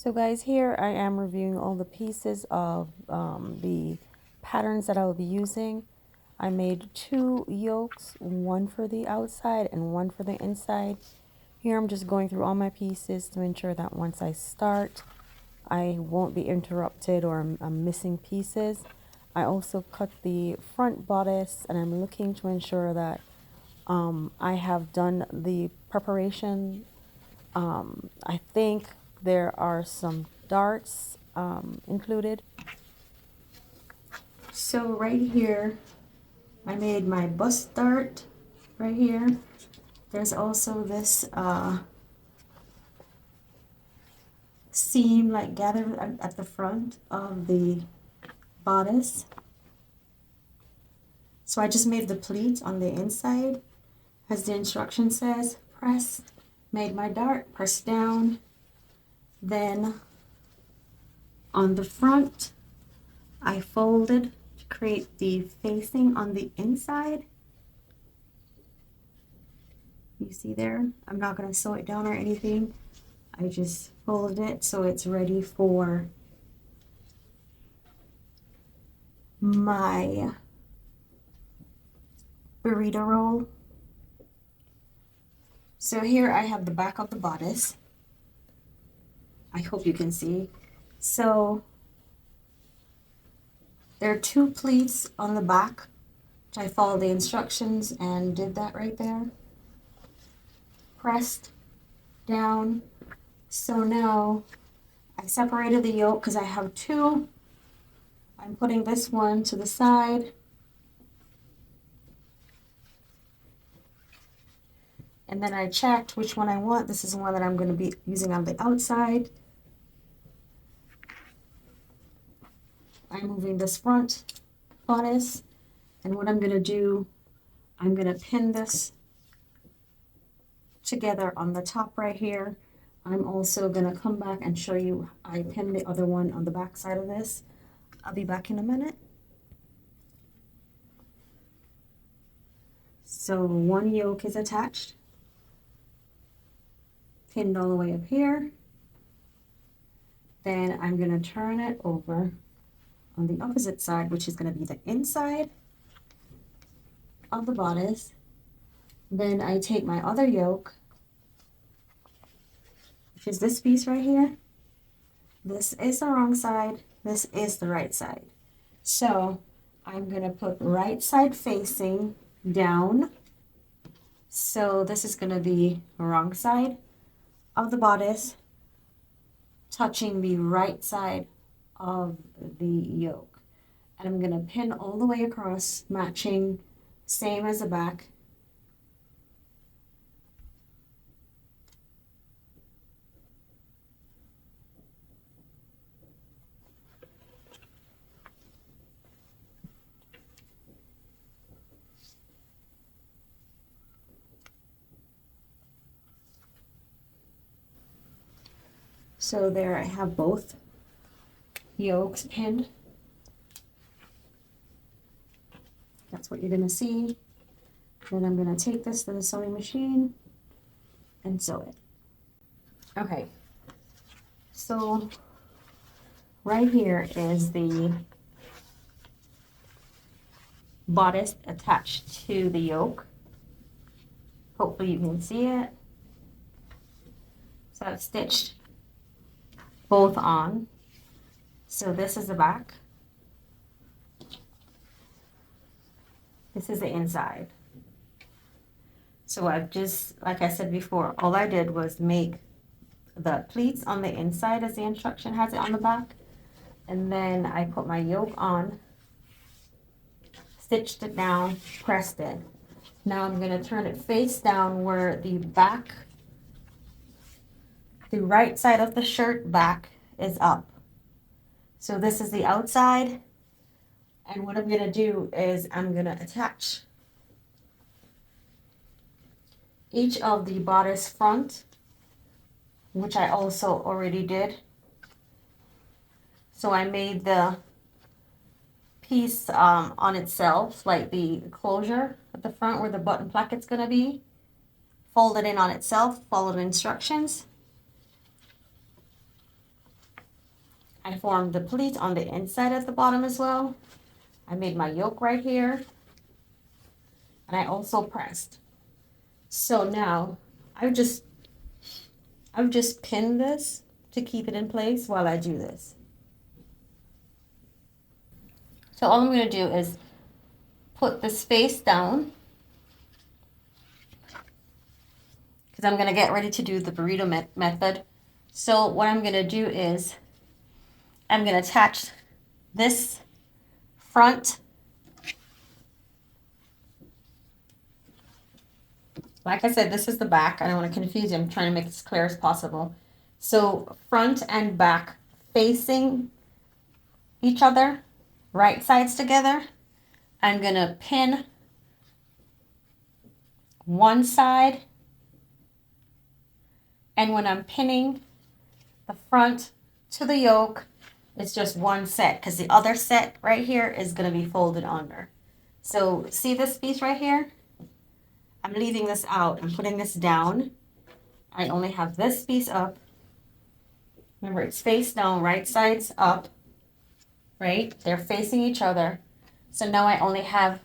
So guys, here I am reviewing all the pieces of the patterns that I will be using. I made 2 yolks, one for the outside and one for the inside. Here I'm just going through all my pieces to ensure that once I start, I won't be interrupted or I'm missing pieces. I also cut the front bodice and I'm looking to ensure that I have done the preparation. I think there are some darts included. So right here, I made my bust dart right here. There's also this seam like gathered at the front of the bodice. So I just made the pleat on the inside. As the instruction says, press, made my dart, press down. Then on the front, I folded to create the facing on the inside. You see there? I'm not going to sew it down or anything. I just folded it so it's ready for my burrito roll. So here I have the back of the bodice. I hope you can see. So there are 2 pleats on the back, which I followed the instructions and did that right there. Pressed down. So now I separated the yoke because I have 2. I'm putting this one to the side. And then I checked which one I want. This is the one that I'm going to be using on the outside. I'm moving this front bodice. And what I'm going to do, I'm going to pin this together on the top right here. I'm also going to come back and show you I pinned the other one on the back side of this. I'll be back in a minute. So one yoke is attached, pinned all the way up here. Then I'm going to turn it over on the opposite side, which is going to be the inside of the bodice. Then I take my other yoke, which is this piece right here. This is the wrong side. This is the right side. So I'm going to put right side facing down. So this is going to be the wrong side of the bodice, touching the right side of the yoke. And I'm going to pin all the way across, matching, same as the back. So there I have both yolks pinned. That's what you're going to see. Then I'm going to take this to the sewing machine and sew it. Okay, so right here is the bodice attached to the yoke. Hopefully you can see it. So I've stitched both on. So this is the back. This is the inside. So I've just, like I said before, all I did was make the pleats on the inside as the instruction has it on the back. And then I put my yoke on, stitched it down, pressed it. Now I'm going to turn it face down where the back, the right side of the shirt back is up. So this is the outside. And what I'm going to do is I'm going to attach each of the bodice front, which I also already did. So I made the piece on itself, like the closure at the front where the button placket's going to be, folded in on itself, followed instructions. I formed the pleat on the inside at the bottom as well. I made my yoke right here. And I also pressed. So now I've just pinned this to keep it in place while I do this. So all I'm going to do is put the space down because I'm going to get ready to do the burrito method. So what I'm going to do is I'm going to attach this front. Like I said, this is the back. I don't want to confuse you. I'm trying to make it as clear as possible. So front and back facing each other, right sides together. I'm going to pin one side. And when I'm pinning the front to the yoke, it's just one set because the other set right here is going to be folded under. So see this piece right here? I'm leaving this out. I'm putting this down. I only have this piece up. Remember, it's face down, right sides up, right? They're facing each other. So now I only have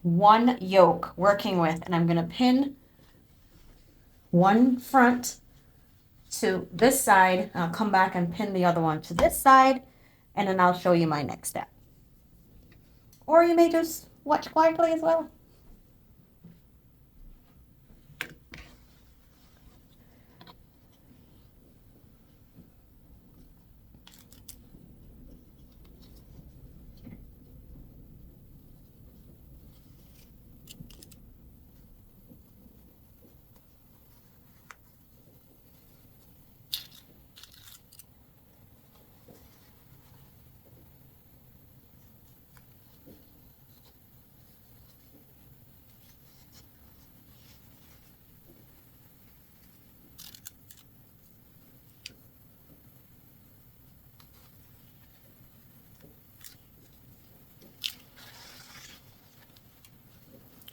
one yoke working with, and I'm going to pin one front to this side. I'll come back and pin the other one to this side, and then I'll show you my next step. Or you may just watch quietly as well.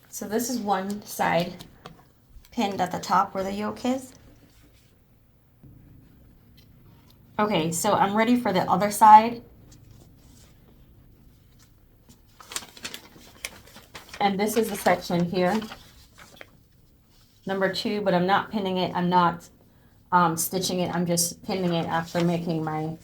So this is one side pinned at the top where the yoke is. Okay, so I'm ready for the other side. And this is the section here, number 2, but I'm not pinning it. I'm not stitching it. I'm just pinning it after making my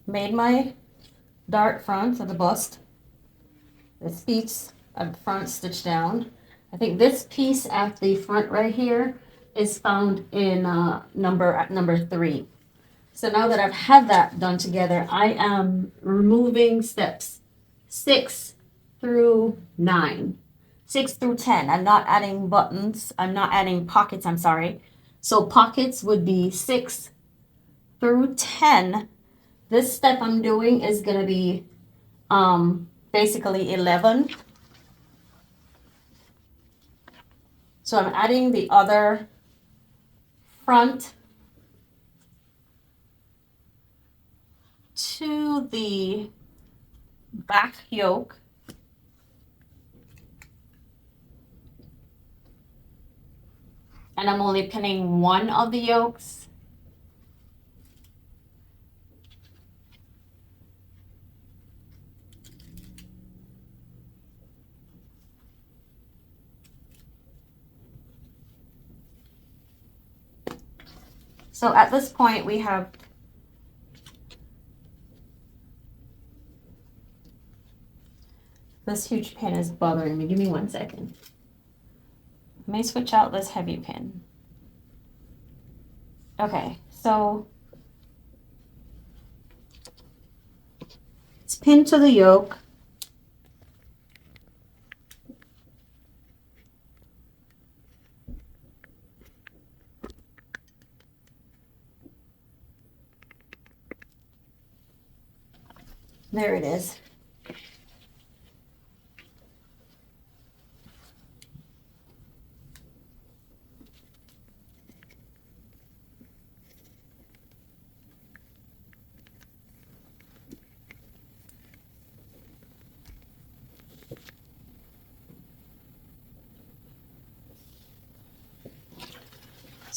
made my dart front of the bust. This piece at the front stitched down. I think this piece at the front right here is found in number 3. So now that I've had that done together, I am removing steps 6 through 9, 6 through 10. I'm not adding buttons. I'm not adding pockets. I'm sorry. So pockets would be 6 through 10. This step I'm doing is going to be basically 11. So I'm adding the other front to the back yoke. And I'm only pinning one of the yokes. So at this point we have this huge pin is bothering me. Give me 1 second. Let me switch out this heavy pin. Okay, so it's pinned to the yoke. There it is.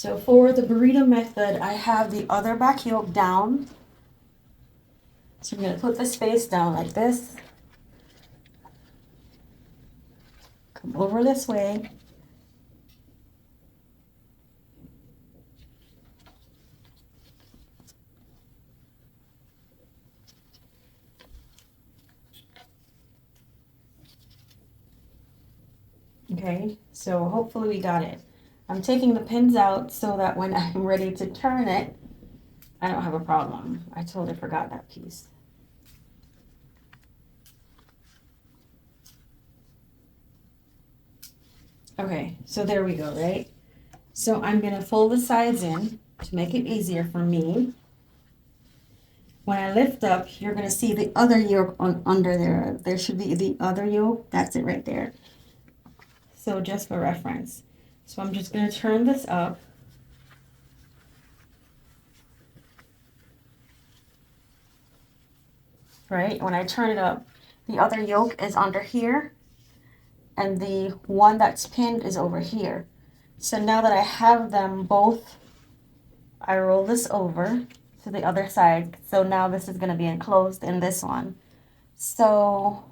So for the burrito method, I have the other back yoke down. So I'm going to put this face down like this. Come over this way. Okay, so hopefully we got it. I'm taking the pins out so that when I'm ready to turn it, I don't have a problem. I totally forgot that piece. Okay, so there we go, right? So I'm gonna fold the sides in to make it easier for me. When I lift up, you're gonna see the other yoke under there. There should be the other yoke. That's it right there. So just for reference. So I'm just gonna turn this up. Right, when I turn it up, the other yoke is under here and the one that's pinned is over here. So now that I have them both, I roll this over to the other side. So now this is going to be enclosed in this one. So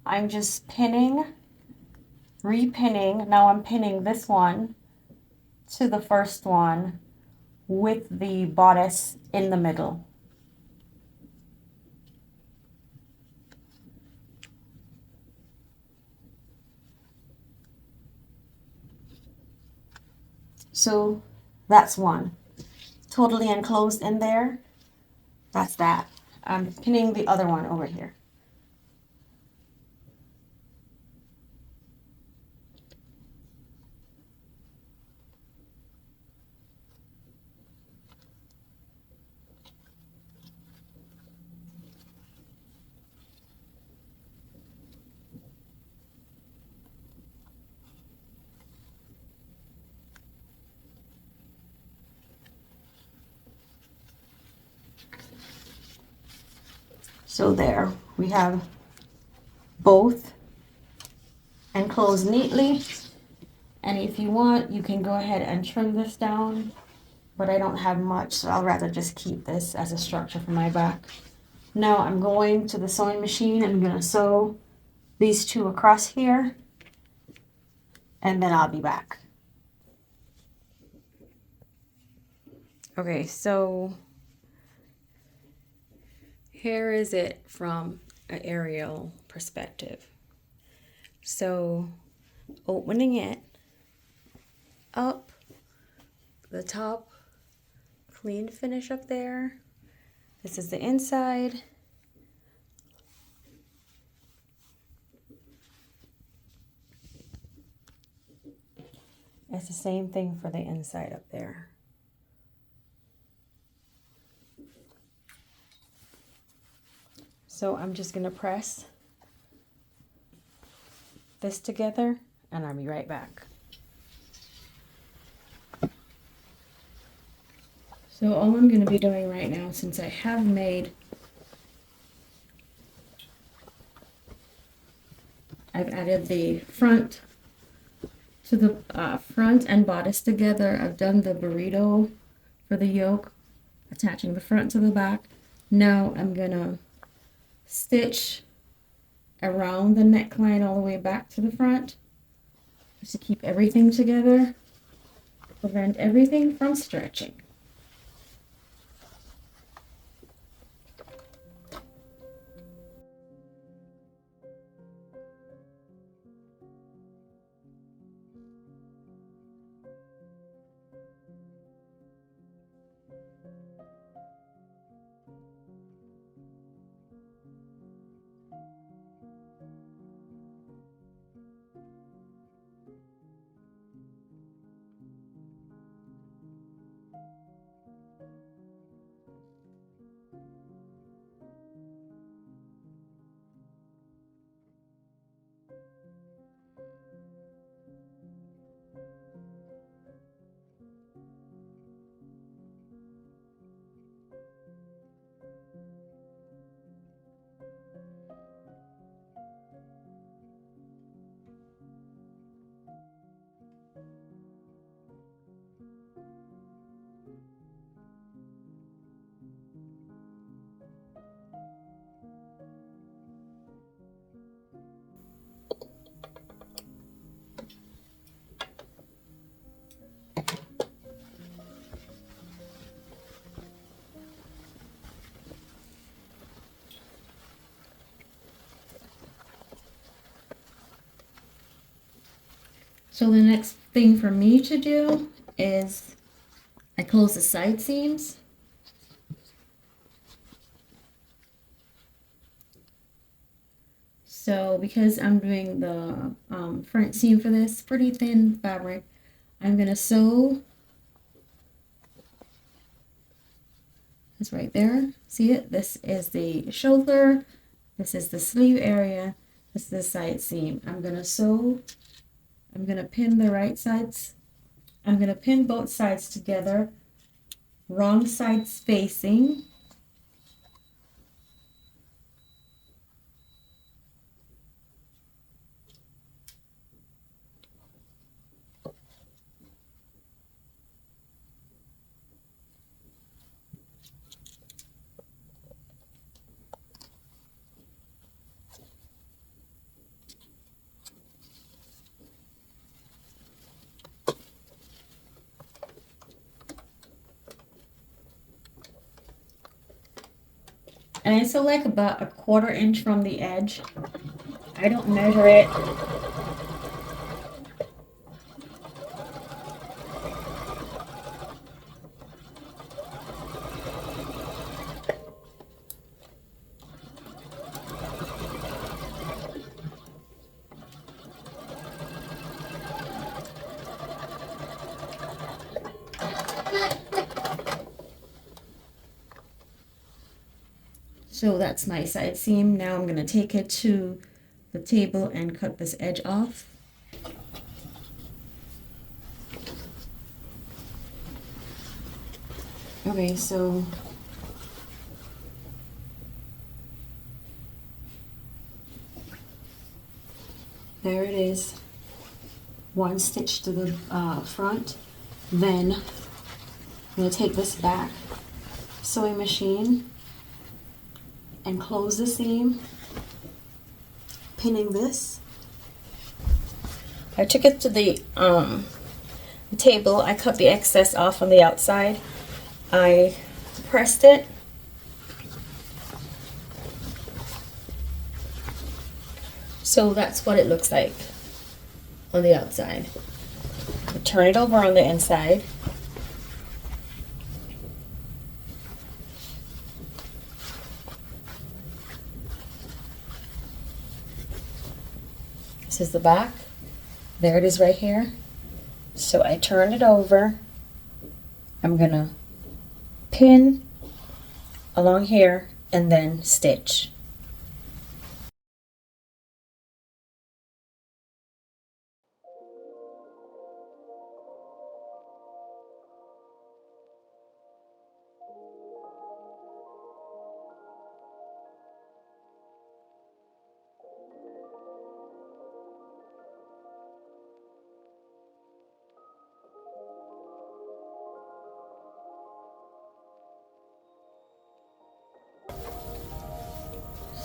I'm just pinning, repinning. Now I'm pinning this one to the first one with the bodice in the middle. So that's one. Totally enclosed in there. That's that. I'm pinning the other one over here. So there, we have both enclosed neatly. And if you want, you can go ahead and trim this down, but I don't have much, so I'll rather just keep this as a structure for my back. Now I'm going to the sewing machine and I'm gonna sew these two across here, and then I'll be back. Okay, so here is it from an aerial perspective. So opening it up, the top, clean finish up there. This is the inside. It's the same thing for the inside up there. So I'm just gonna press this together and I'll be right back. So all I'm going to be doing right now, since I have made, I've added the front to the front and bodice together. I've done the burrito for the yoke, attaching the front to the back. Now I'm going to stitch around the neckline all the way back to the front, just to keep everything together, prevent everything from stretching. So the next thing for me to do is I close the side seams. So because I'm doing the front seam for this pretty thin fabric, I'm gonna sew this right there. See it? This is the shoulder. This is the sleeve area. This is the side seam. I'm gonna sew. I'm gonna pin the right sides. I'm gonna pin both sides together, wrong sides facing. And I sew like about a 1/4 inch from the edge. I don't measure it. So that's my side seam. Now I'm gonna take it to the table and cut this edge off. Okay, so there it is. One stitch to the front. Then I'm gonna take this back sewing machine and close the seam, pinning this. I took it to the table. I cut the excess off on the outside. I pressed it. So that's what it looks like on the outside. I turn it over on the inside. This is the back. There it is right here. So I turn it over. I'm gonna pin along here and then stitch.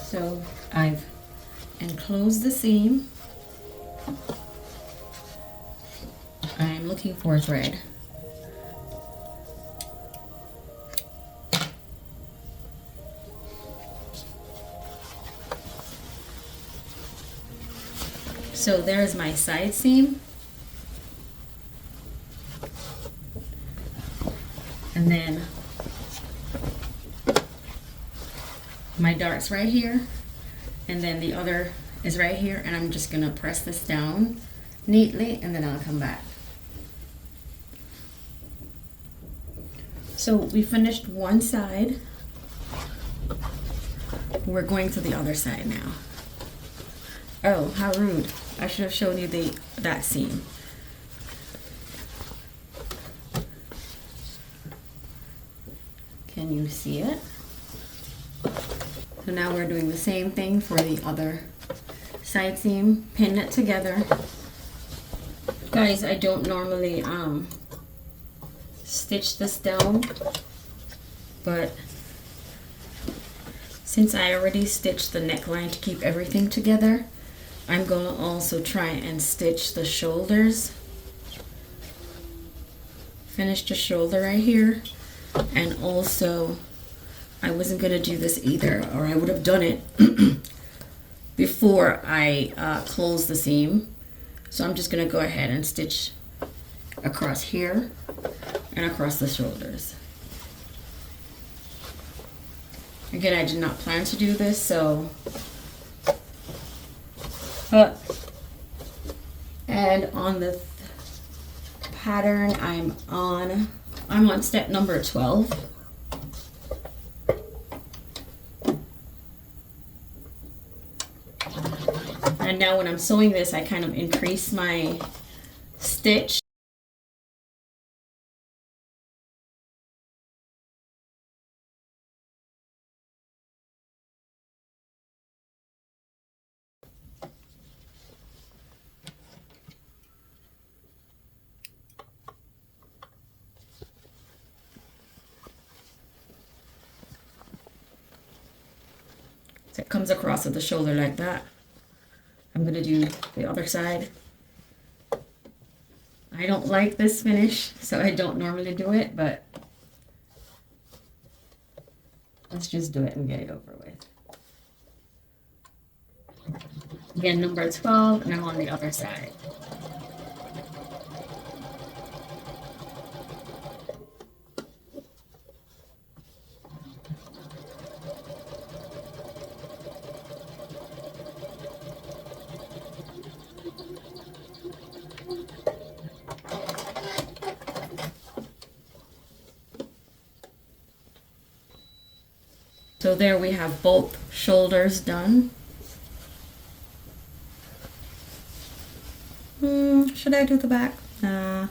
So I've enclosed the seam. I'm looking for a thread. So there's my side seam. And then my dart's right here, and then the other is right here, and I'm just gonna press this down neatly and then I'll come back. So we finished one side. We're going to the other side now. Oh, how rude. I should have shown you that seam. Can you see it? So now we're doing the same thing for the other side seam. Pin it together. Guys, I don't normally stitch this down, but since I already stitched the neckline to keep everything together, I'm going to also try and stitch the shoulders. Finish the shoulder right here. And also, I wasn't going to do this either, or I would have done it before I closed the seam. So I'm just gonna go ahead and stitch across here and across the shoulders. Again, I did not plan to do this, so and on the pattern I'm on step number 12. And now when I'm sewing this, I kind of increase my stitch. So it comes across at the shoulder like that. I'm gonna do the other side. I don't like this finish, so I don't normally do it, but let's just do it and get it over with. Again, number 12, and I'm on the other side. So there we have both shoulders done. Should I do the back? I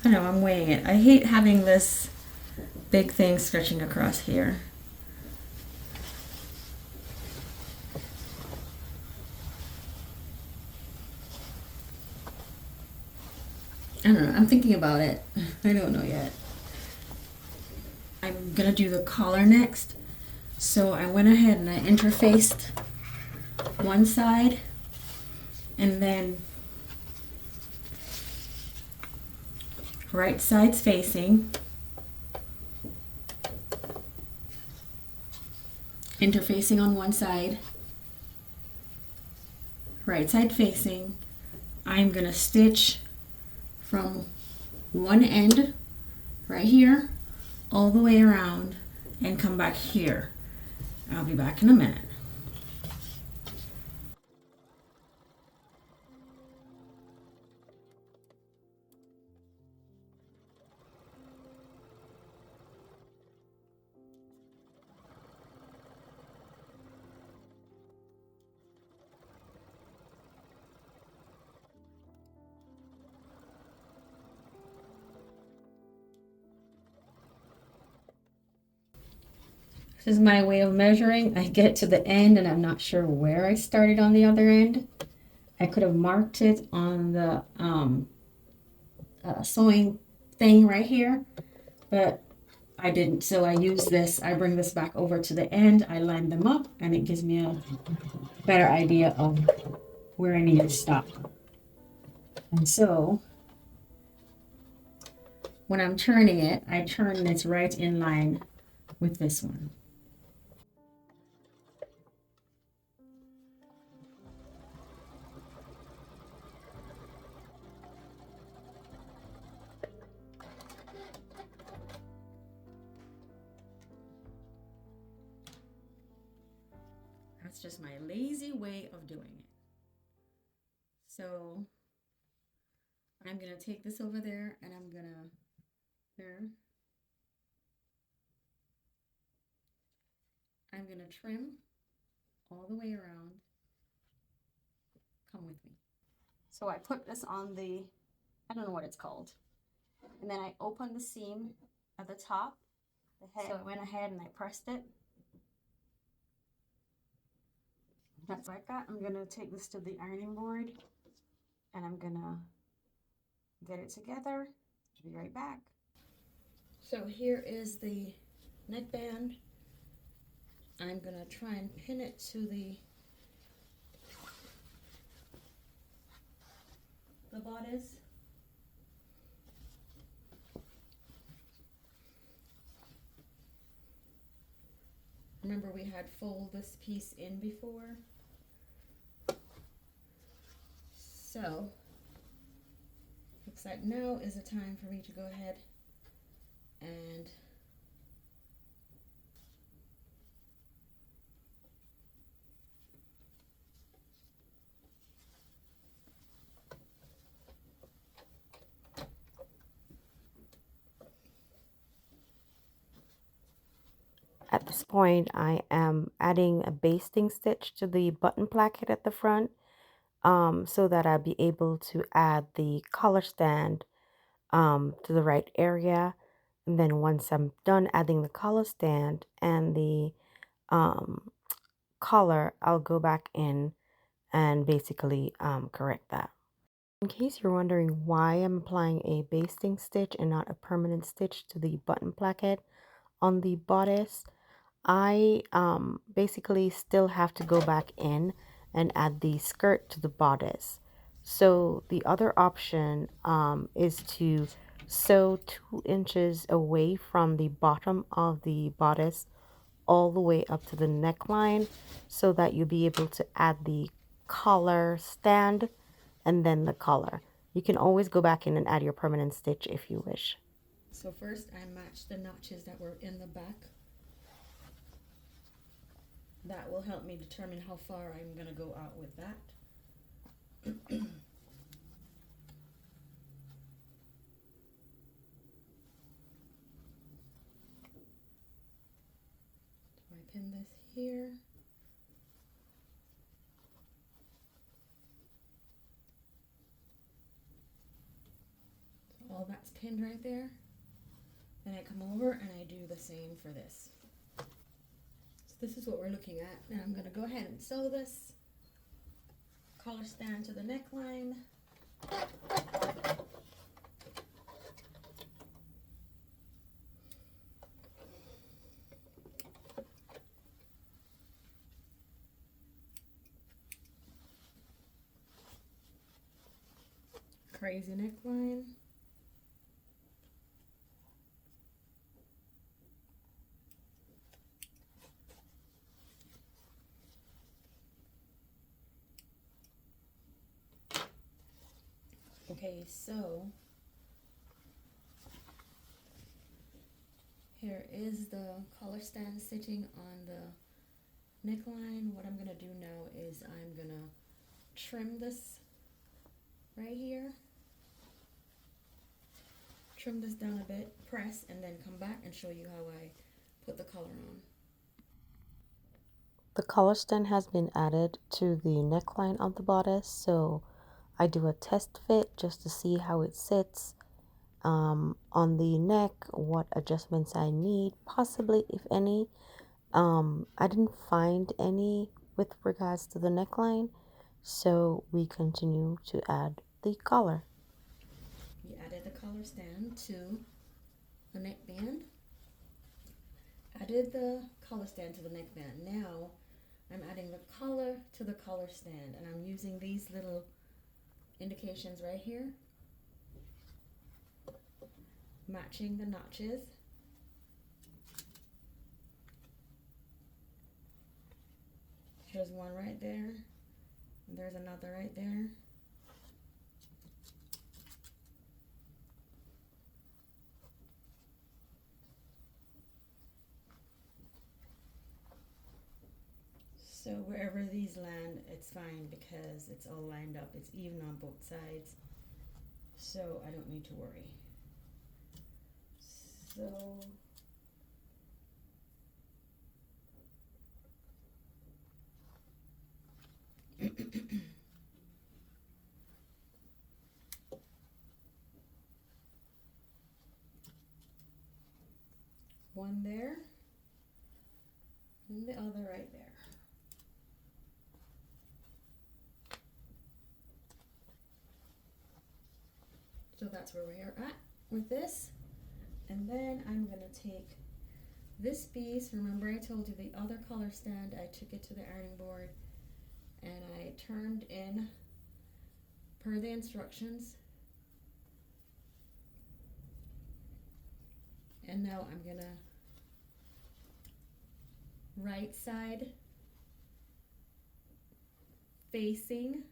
don't know, I'm weighing it. I hate having this big thing stretching across here. I don't know, I'm thinking about it. I don't know yet. I'm gonna do the collar next. So I went ahead and I interfaced one side and then right side's facing, interfacing on one side, right side facing. I'm gonna stitch from one end right here all the way around and come back here. I'll be back in a minute. This is my way of measuring. I get to the end and I'm not sure where I started on the other end. I could have marked it on the sewing thing right here, but I didn't. So I use this, I bring this back over to the end, I line them up, and it gives me a better idea of where I need to stop. And so when I'm turning it, I turn this right in line with this one. That's just my lazy way of doing it. So I'm gonna take this over there and I'm gonna I'm gonna trim all the way around. Come with me. So I put this on the, I don't know what it's called. And then I opened the seam at the top. So I went ahead and I pressed it. That's like that. I'm gonna take this to the ironing board and I'm gonna get it together. I'll be right back. So here is the neckband. I'm gonna try and pin it to the bodice. Remember we had fold this piece in before. So Looks like now is the time for me to go ahead and At this point, I am adding a basting stitch to the button placket at the front, so that I'll be able to add the collar stand to the right area. And then once I'm done adding the collar stand and the um, collar, I'll go back in and basically correct that. In case you're wondering why I'm applying a basting stitch and not a permanent stitch to the button placket on the bodice, I basically still have to go back in and add the skirt to the bodice. So the other option is to sew 2 inches away from the bottom of the bodice all the way up to the neckline so that you'll be able to add the collar stand and then the collar. You can always go back in and add your permanent stitch if you wish. so first I matched the notches that were in the back. That will help me determine how far I'm going to go out with that. So I pin this here. So all that's pinned right there. Then I come over and I do the same for this. So this is what we're looking at. Now I'm going to go ahead and sew this collar stand to the neckline. Crazy neckline. Okay, so here is the collar stand sitting on the neckline. What I'm gonna do now is I'm gonna trim this right here. Trim this down a bit, press, and then come back and show you how I put the collar on. The collar stand has been added to the neckline of the bodice, so I do a test fit just to see how it sits on the neck, what adjustments I need, possibly if any. I didn't find any with regards to the neckline, so we continue to add the collar. We added the collar stand to the neckband. Added the collar stand to the neckband. Now I'm adding the collar to the collar stand, and I'm using these little indications right here, matching the notches. There's one right there, and there's another right there. So wherever these land, it's fine because it's all lined up. It's even on both sides, so I don't need to worry. So one there, and the other right there. So that's where we are at with this. And then I'm gonna take this piece. Remember I told you the other collar stand, I took it to the ironing board and I turned in per the instructions. And now I'm gonna right side facing,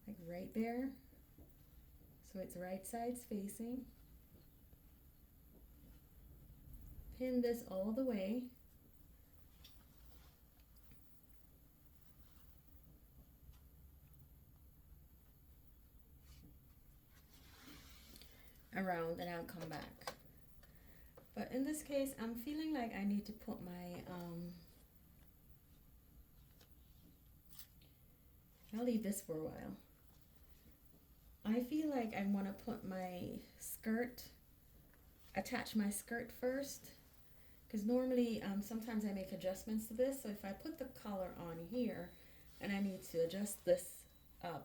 like right there. So it's right sides facing. Pin this all the way. Around, and I'll come back. But in this case, I'm feeling like I need to put my, I'll leave this for a while. I feel like I want to put my skirt, attach my skirt first, because normally sometimes I make adjustments to this. So if I put the collar on here and I need to adjust this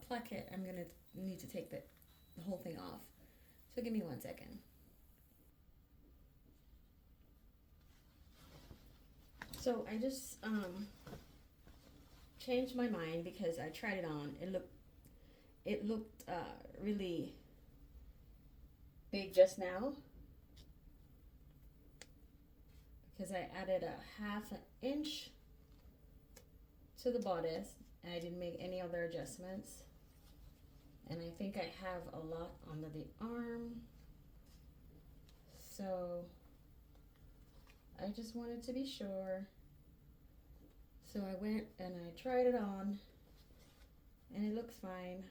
placket, I'm going to need to take the whole thing off. So give me 1 second. So I just changed my mind because I tried it on. It looked really big just now because I added a 1/2 inch to the bodice and I didn't make any other adjustments. And I think I have a lot under the arm, so I just wanted to be sure. So I went and I tried it on and it looks fine.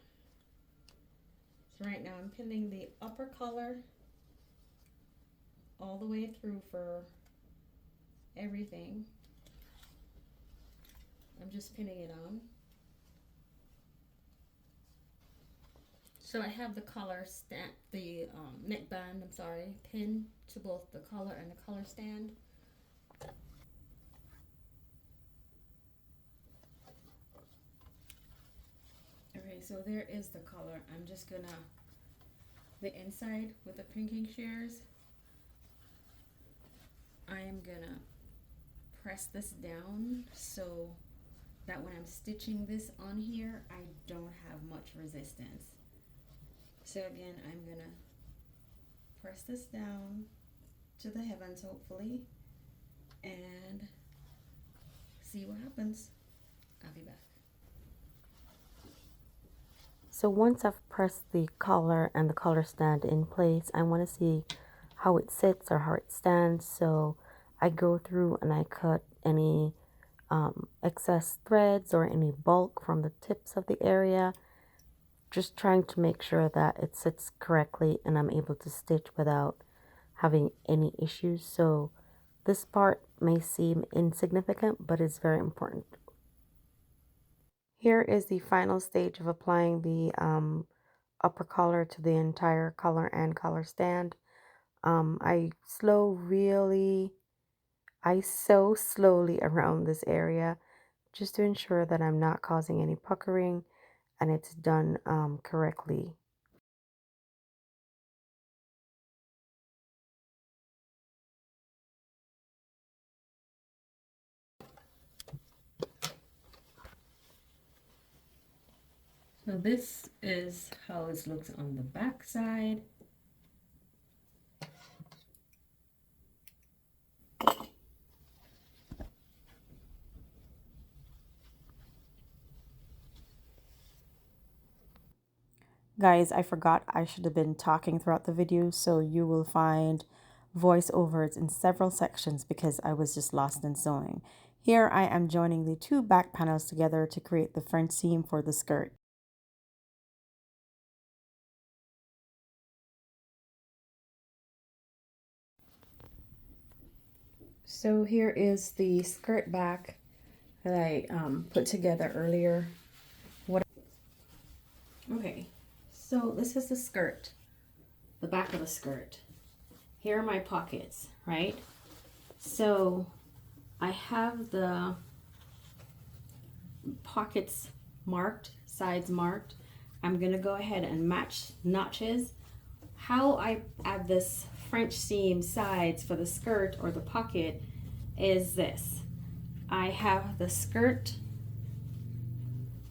So right now I'm pinning the upper collar all the way through for everything. I'm just pinning it on. So I have the collar stand, the neckband, I'm sorry, pinned to both the collar and the collar stand. Okay, so there is the collar. I'm just gonna, the inside with the pinking shears, I am gonna press this down so that when I'm stitching this on here, I don't have much resistance. So again, I'm gonna press this down to the heavens, hopefully, and see what happens. I'll be back. So once I've pressed the collar and the collar stand in place, I want to see how it sits or how it stands. So I go through and I cut any excess threads or any bulk from the tips of the area, just trying to make sure that it sits correctly and I'm able to stitch without having any issues. So this part may seem insignificant, but it's very important. Here is the final stage of applying the upper collar to the entire collar and collar stand. I sew slowly around this area just to ensure that I'm not causing any puckering and it's done correctly. So this is how it looks on the back side. Guys, I forgot I should have been talking throughout the video, so you will find voiceovers in several sections because I was just lost in sewing. Here I am joining the two back panels together to create the front seam for the skirt. So here is the skirt back that I put together earlier. Okay, so this is the skirt, the back of the skirt. Here are my pockets, right? So I have the pockets marked, sides marked. I'm gonna go ahead and match notches. How I add this French seam sides for the skirt or the pocket is this. I have the skirt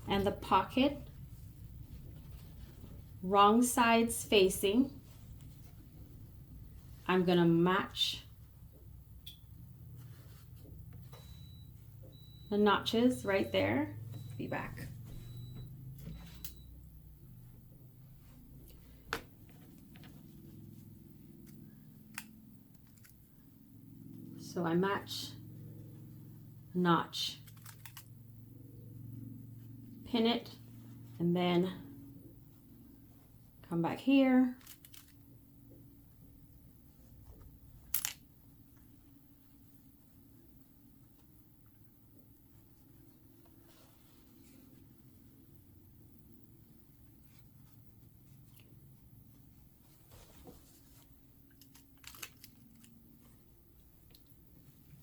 and the pocket wrong sides facing. I'm gonna match the notches right there. Be back. So I match, notch, pin it, and then come back here.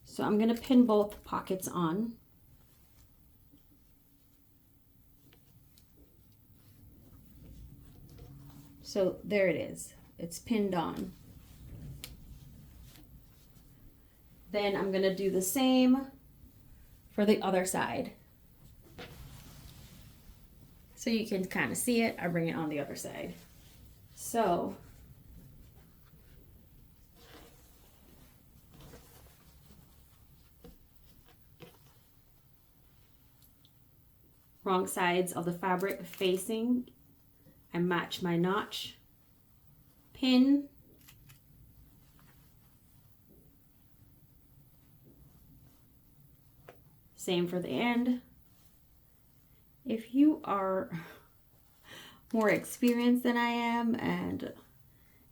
So I'm going to pin both pockets on. So there it is. It's pinned on. Then I'm going to do the same for the other side. So you can kind of see it. I bring it on the other side. So wrong sides of the fabric facing, I match my notch, pin, same for the end. If you are more experienced than I am and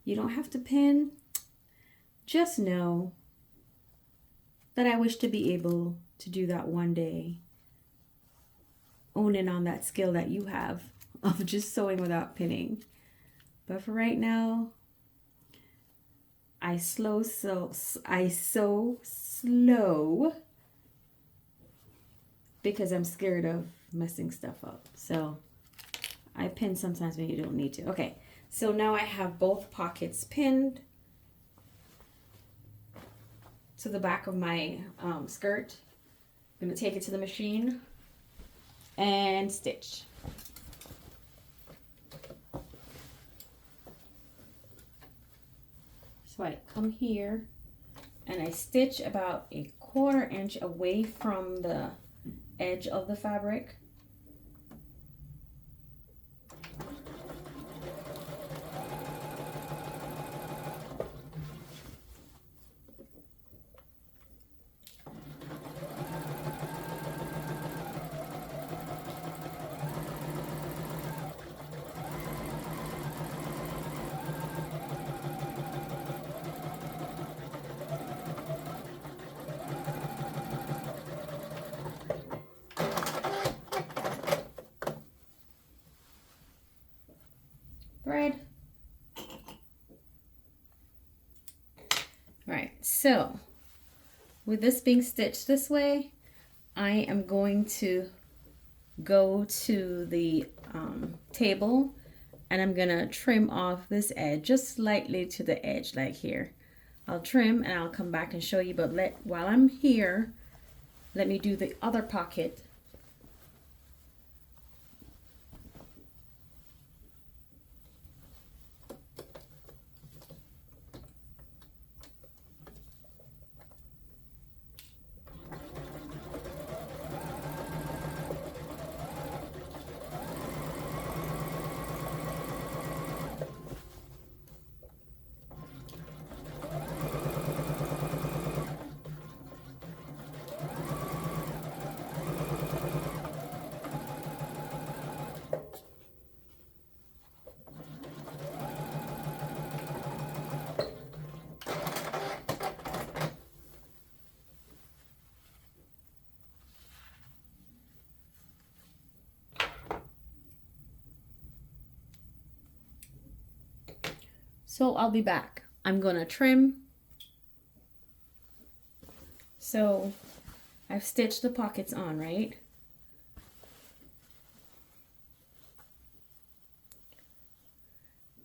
you don't have to pin, just know that I wish to be able to do that one day. Own in on that skill that you have of just sewing without pinning. But for right now, I sew slow because I'm scared of messing stuff up. So I pin sometimes when you don't need to. Okay, so now I have both pockets pinned to the back of my skirt. I'm gonna take it to the machine and stitch. So I come here and I stitch about a 1/4 inch away from the edge of the fabric. Thread. Right, so with this being stitched this way, I am going to go to the table and I'm gonna trim off this edge just slightly to the edge, like here. I'll trim and I'll come back and show you, but while I'm here, let me do the other pocket. So I'll be back. I'm gonna trim. So I've stitched the pockets on, right?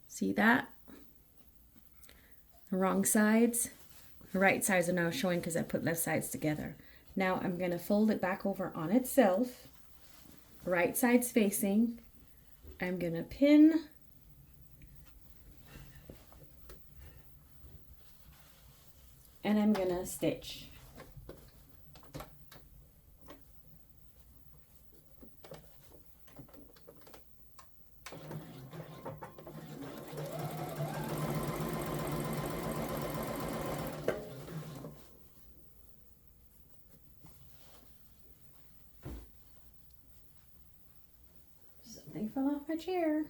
See that? The wrong sides. The right sides are now showing because I put left sides together. Now I'm gonna fold it back over on itself. Right sides facing. I'm gonna pin. And I'm gonna stitch. I fell off my chair.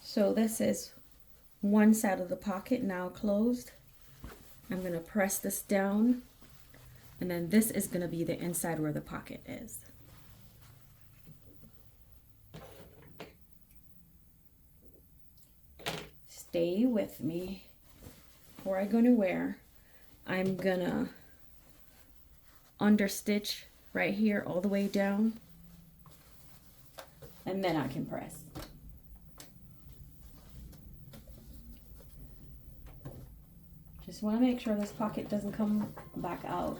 So this is one side of the pocket now closed. I'm going to press this down, and then this is going to be the inside where the pocket is. Stay with me. Before I go anywhere, I'm going to understitch right here all the way down, and then I can press. Just want to make sure this pocket doesn't come back out.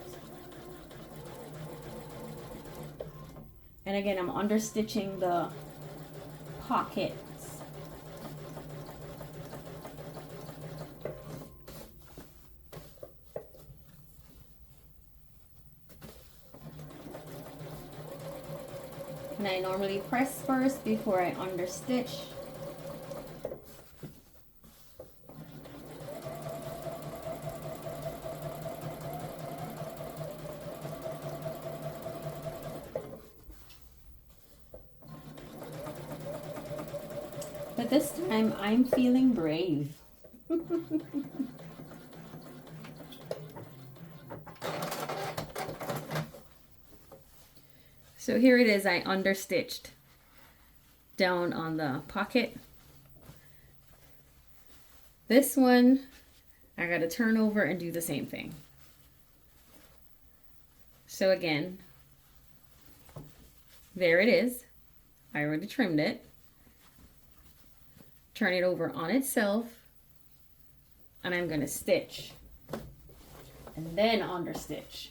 And again, I'm understitching the pockets. And I normally press first before I understitch. But this time I'm feeling brave. So here it is, I understitched down on the pocket. This one, I gotta turn over and do the same thing. So again, there it is. I already trimmed it. Turn it over on itself, and I'm gonna stitch and then understitch.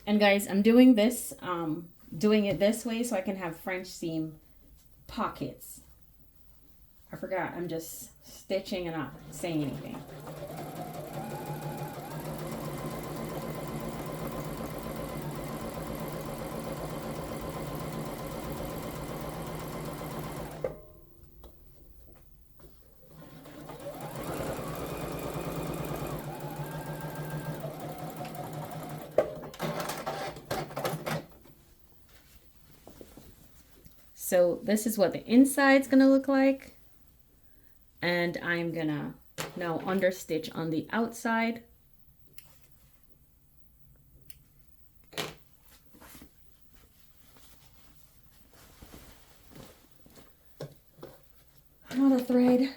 And guys, I'm doing this, doing it this way so I can have French seam pockets. I forgot, I'm just stitching and not saying anything. So this is what the inside's gonna look like. And I'm gonna now understitch on the outside. Not a thread.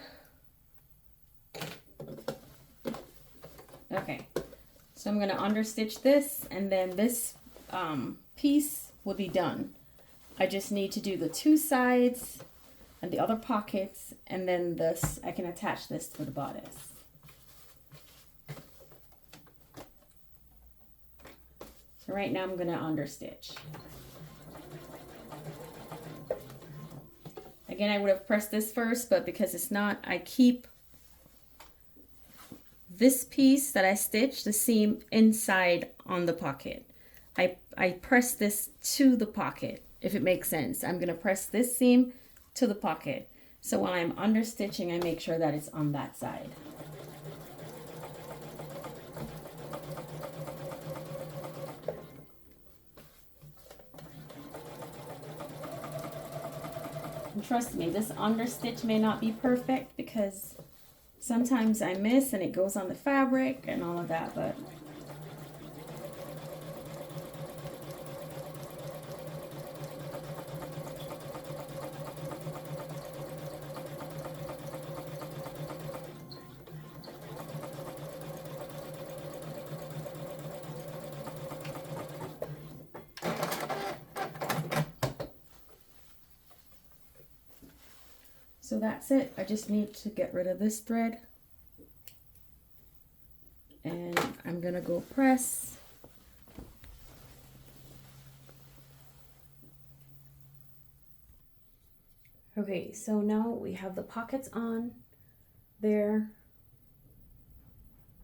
Okay, so I'm gonna understitch this, and then this piece will be done. I just need to do the two sides and the other pockets, and then this, I can attach this to the bodice. So right now I'm gonna understitch. Again, I would have pressed this first, but because it's not, I keep this piece that I stitched, the seam, inside on the pocket. I press this to the pocket, if it makes sense. I'm gonna press this seam to the pocket. So when I'm understitching, I make sure that it's on that side. And trust me, this understitch may not be perfect because sometimes I miss and it goes on the fabric and all of that, but So that's it. I just need to get rid of this thread. And I'm gonna go press. Okay, so now we have the pockets on there.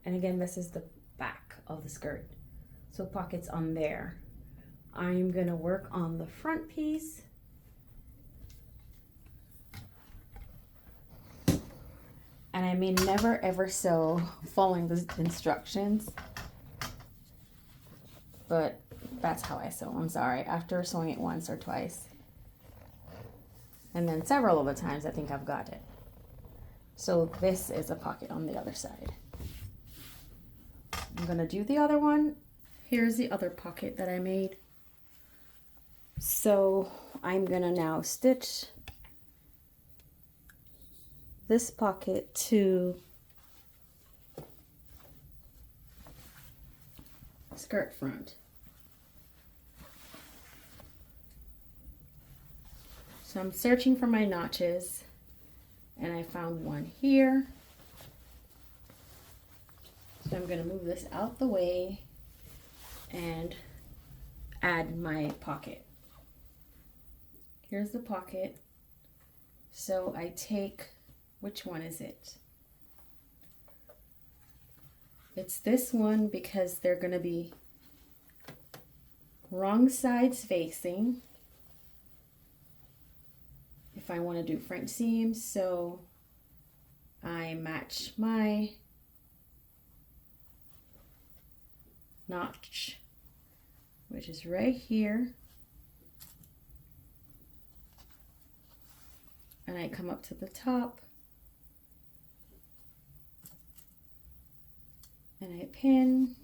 And again, this is the back of the skirt. So pockets on there. I'm gonna work on the front piece. And I may never ever sew following the instructions, but that's how I sew. I'm sorry, after sewing it once or twice, and then several of the times I think I've got it. So this is a pocket on the other side. I'm gonna do the other one. Here's the other pocket that I made. So I'm gonna now stitch this pocket to skirt front. So I'm searching for my notches and I found one here. So I'm going to move this out the way and add my pocket. Here's the pocket. So I take, which one is it? It's this one because they're going to be wrong sides facing if I want to do French seams. So I match my notch, which is right here, and I come up to the top and I pin,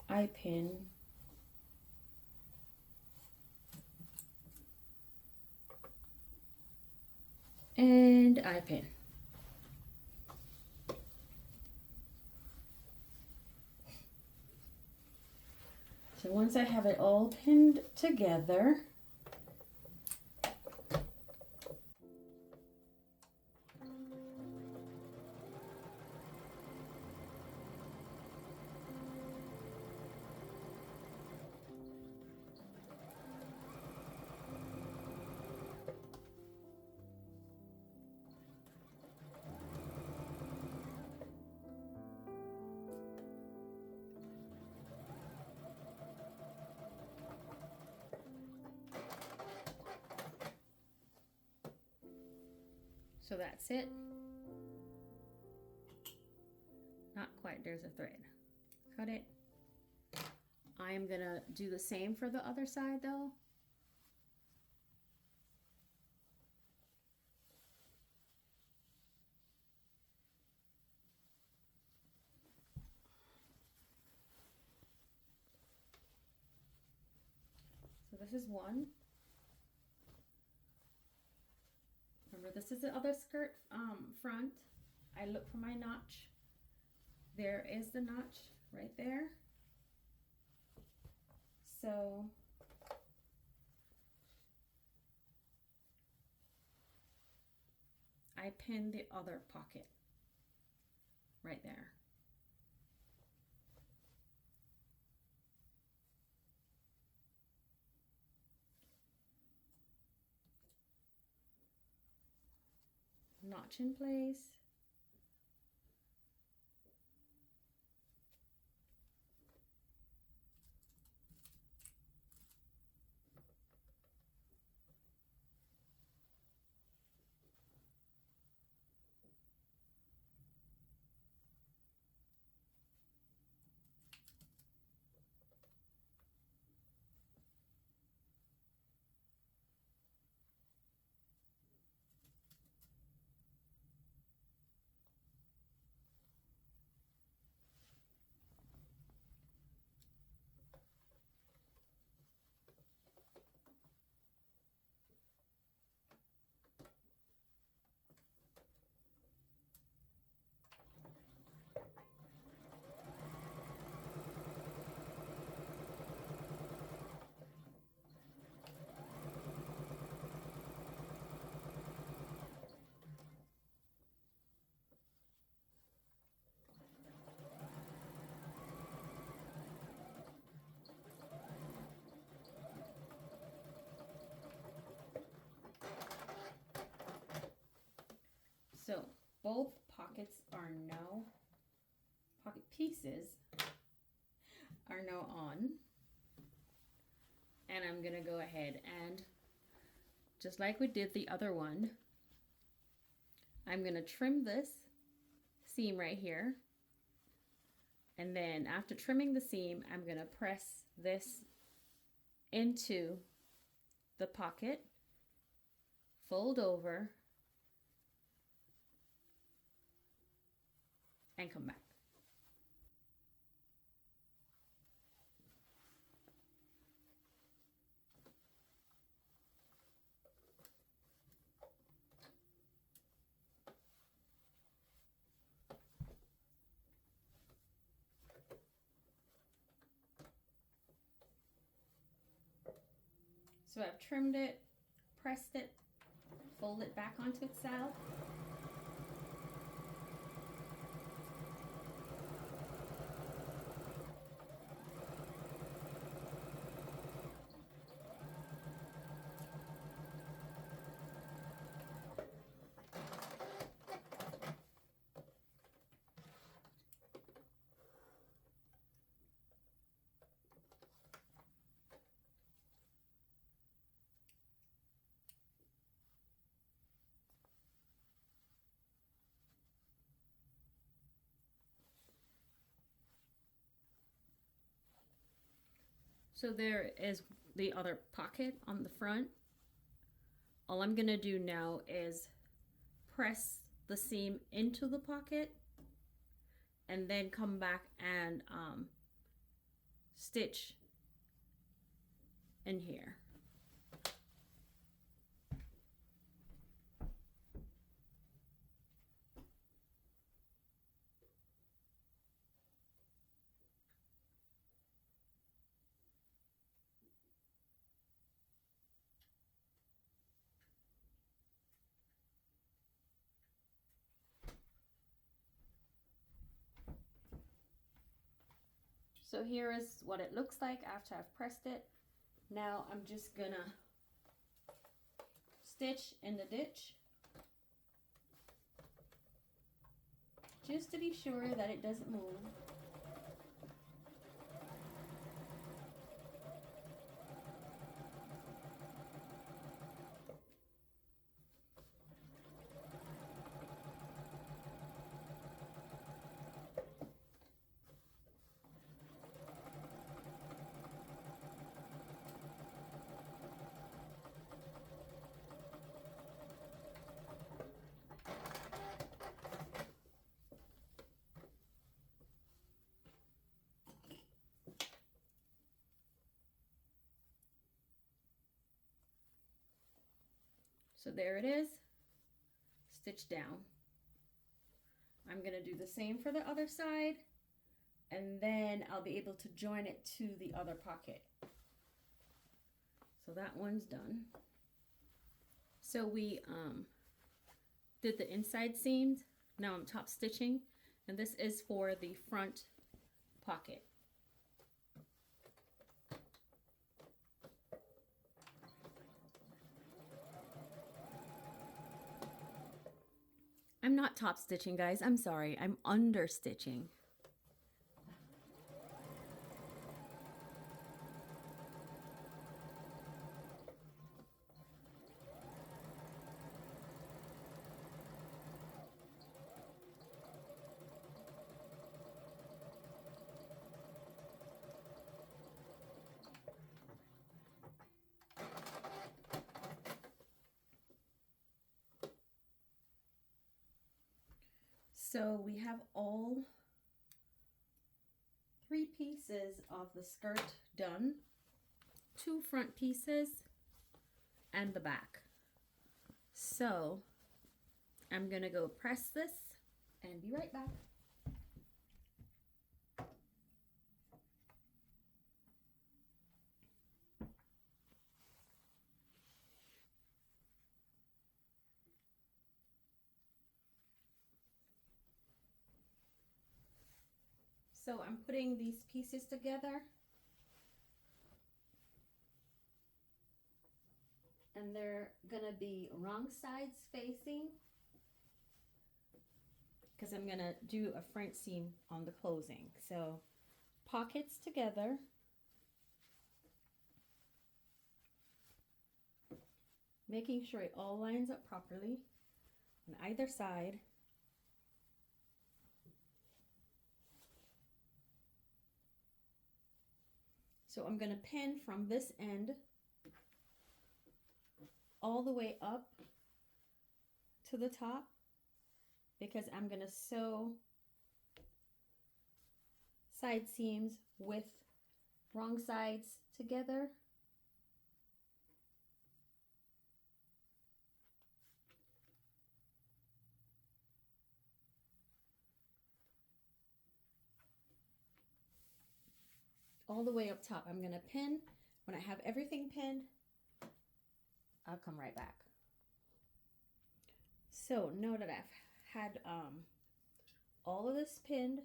I pin, and I pin. So once I have it all pinned together, so that's it. Not quite, there's a thread. Cut it. I am gonna do the same for the other side though. So this is one. Remember, this is the other skirt front. I look for my notch. There is the notch right there. So I pin the other pocket right there. Notch in place. both pockets are now, pocket pieces are now on. And I'm gonna go ahead and, just like we did the other one, I'm gonna trim this seam right here. And then after trimming the seam, I'm gonna press this into the pocket, fold over, and come back. So I've trimmed it, pressed it, fold it back onto itself. So there is the other pocket on the front. All I'm gonna do now is press the seam into the pocket and then come back and stitch in here. So here is what it looks like after I've pressed it. Now I'm just gonna stitch in the ditch, just to be sure that it doesn't move. So there it is, stitched down. I'm gonna do the same for the other side, and then I'll be able to join it to the other pocket. So that one's done. So we did the inside seams. Now I'm top stitching, and this is for the front pocket. I'm not top stitching, guys. I'm sorry. I'm under stitching. So we have all 3 pieces of the skirt done, 2 front pieces and the back. So I'm gonna go press this and be right back. So I'm putting these pieces together, and they're gonna be wrong sides facing. because I'm going to do a front seam on the closing. So pockets together. Making sure it all lines up properly on either side. So I'm going to pin from this end all the way up to the top, because I'm going to sew side seams with wrong sides together. All the way up top. I'm going to pin. When I have everything pinned, I'll come right back. So now that I've had all of this pinned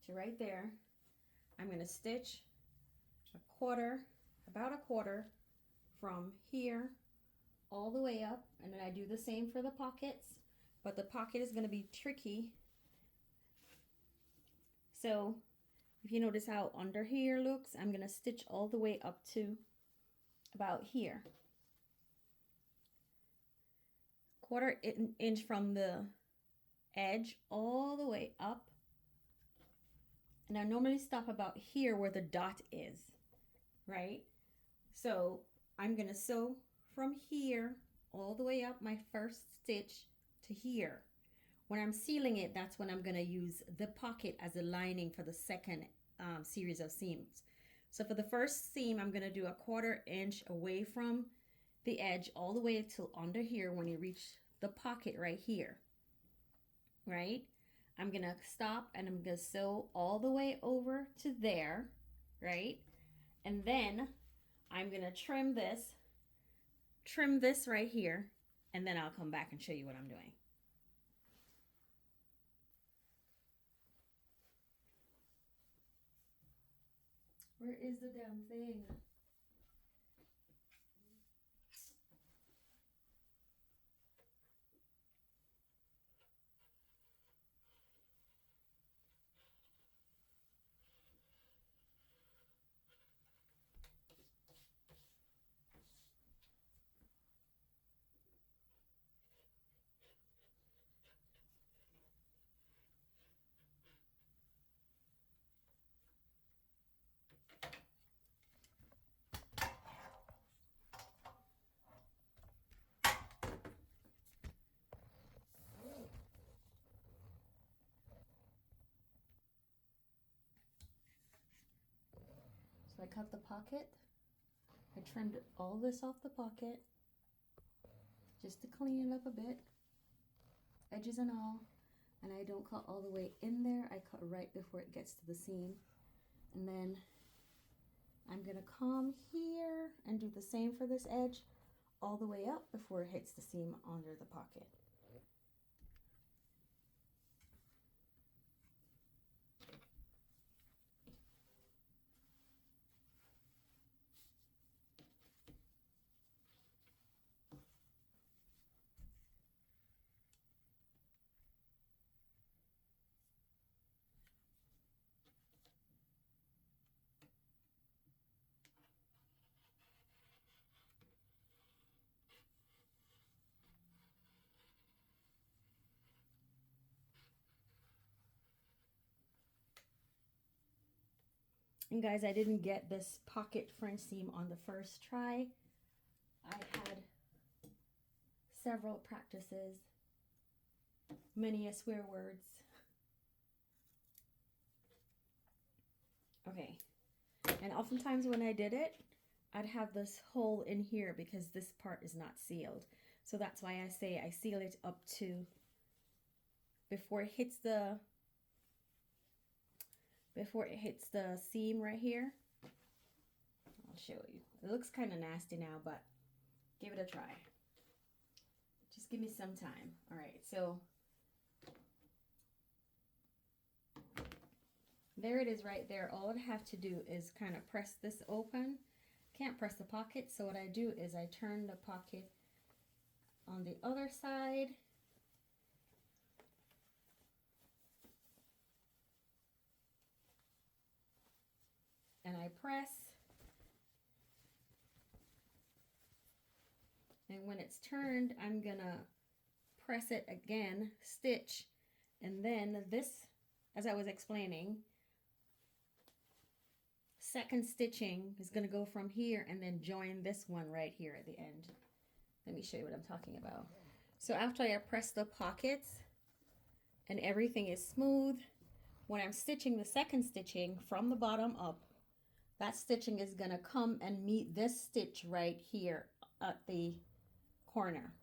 to right there, I'm going to stitch about a quarter from here all the way up, and then I do the same for the pockets, but the pocket is going to be tricky. So if you notice how under here looks, I'm going to stitch all the way up to about here. Quarter inch from the edge all the way up. And I normally stop about here where the dot is, right? So I'm going to sew from here all the way up my first stitch to here. When I'm sealing it, that's when I'm going to use the pocket as a lining for the second series of seams. So for the first seam, I'm going to do a quarter inch away from the edge all the way till under here when you reach the pocket right here, right? I'm going to stop and I'm going to sew all the way over to there, right? And then I'm going to trim this right here, and then I'll come back and show you what I'm doing. Where is the damn thing? So I cut the pocket. I trimmed all this off the pocket just to clean it up a bit, edges and all. And I don't cut all the way in there. I cut right before it gets to the seam. And then I'm gonna come here and do the same for this edge all the way up before it hits the seam under the pocket. And guys, I didn't get this pocket French seam on the first try. I had several practices, many a swear words. Okay, and oftentimes when I did it, I'd have this hole in here because this part is not sealed. So that's why I say I seal it up to before it hits the seam right here. I'll show you. It looks kind of nasty now, but give it a try. Just give me some time. All right, so there it is right there. All I have to do is kind of press this open. Can't press the pocket, so what I do is I turn the pocket on the other side. And I press. And when it's turned, I'm gonna press it again, stitch, and then this, as I was explaining, second stitching is gonna go from here and then join this one right here at the end. Let me show you what I'm talking about. So after I press the pockets and everything is smooth, when I'm stitching the second stitching from the bottom up, that stitching is gonna come and meet this stitch right here at the corner.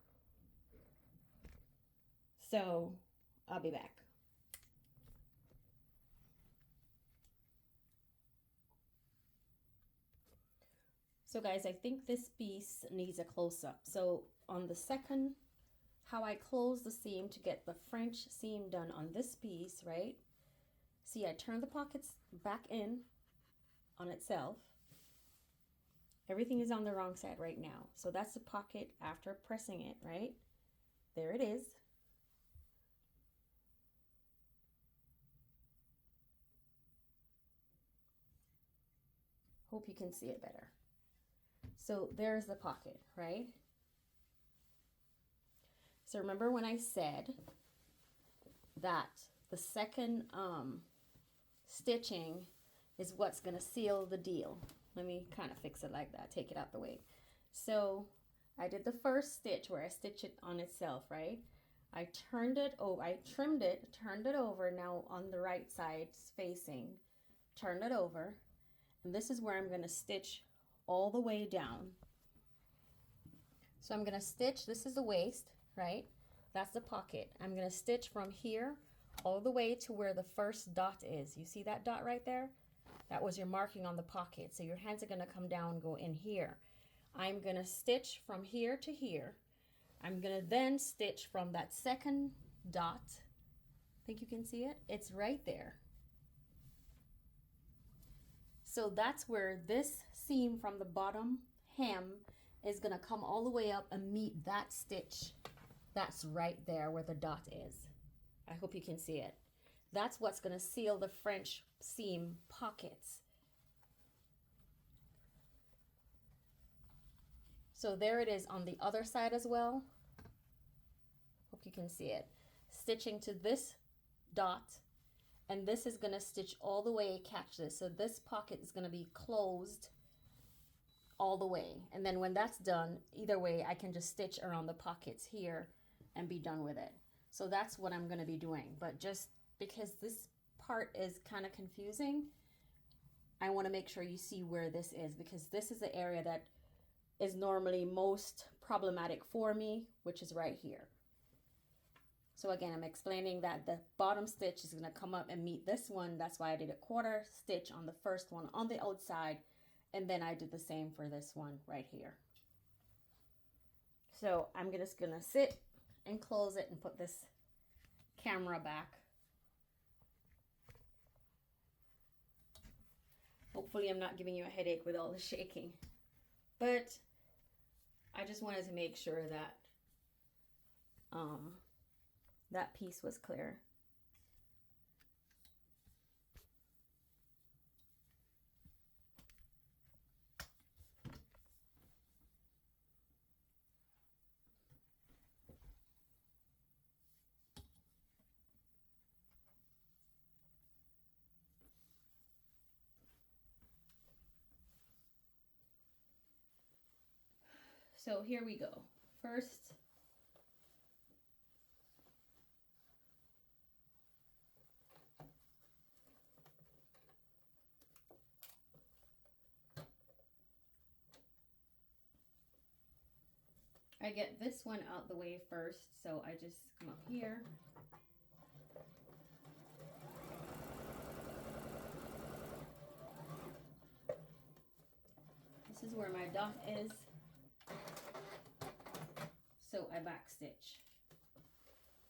So I'll be back. So guys, I think this piece needs a close-up. So on the second, how I close the seam to get the French seam done on this piece, right? See, I turn the pockets back in on itself. Everything is on the wrong side right now. So that's the pocket after pressing it, right? There it is. Hope you can see it better. So there's the pocket, right? So remember when I said that the second stitching is what's going to seal the deal. Let me kind of fix it like that, take it out the way. So I did the first stitch where I stitch it on itself, right? I turned it over, I trimmed it, turned it over, now on the right side facing, turned it over, and this is where I'm going to stitch all the way down. So I'm going to stitch, this is the waist, right? That's the pocket. I'm going to stitch from here all the way to where the first dot is. You see that dot right there? That was your marking on the pocket. So your hands are going to come down and go in here. I'm going to stitch from here to here. I'm going to then stitch from that second dot. Think you can see it? It's right there. So that's where this seam from the bottom hem is going to come all the way up and meet that stitch. That's right there where the dot is. I hope you can see it. That's what's going to seal the French seam pockets. So there it is on the other side as well. Hope you can see it. Stitching to this dot, and this is going to stitch all the way, catch this. So this pocket is going to be closed all the way. And then when that's done, either way, I can just stitch around the pockets here and be done with it. So that's what I'm going to be doing. But just because this part is kind of confusing, I want to make sure you see where this is, because this is the area that is normally most problematic for me, which is right here. So again, I'm explaining that the bottom stitch is going to come up and meet this one. That's why I did a quarter stitch on the first one on the outside, and then I did the same for this one right here. So I'm just going to sit and close it and put this camera back. Hopefully I'm not giving you a headache with all the shaking, but I just wanted to make sure that that piece was clear. So here we go. First, I get this one out the way first, so I just come up here. This is where my dot is. So I back stitch.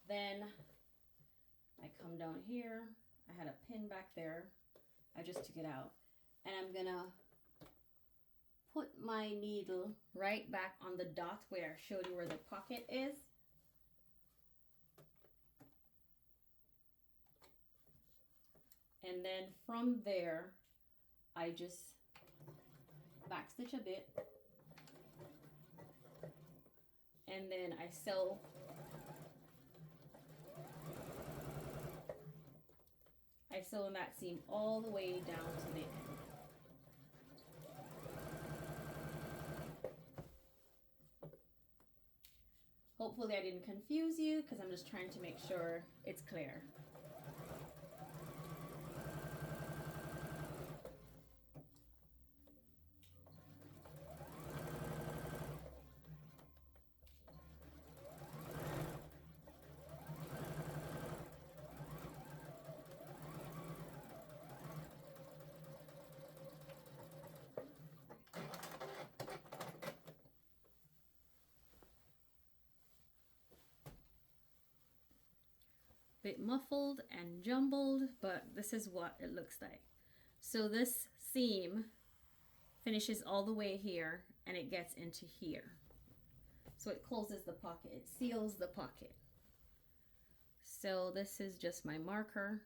Then I come down here. I had a pin back there. I just took it out. And I'm gonna put my needle right back on the dot where I showed you where the pocket is. And then from there, I just backstitch a bit. And then I sew in that seam all the way down to the end. Hopefully I didn't confuse you because I'm just trying to make sure it's clear. Bit muffled and jumbled, but this is what it looks like. So this seam finishes all the way here and it gets into here. So it closes the pocket, it seals the pocket. So this is just my marker.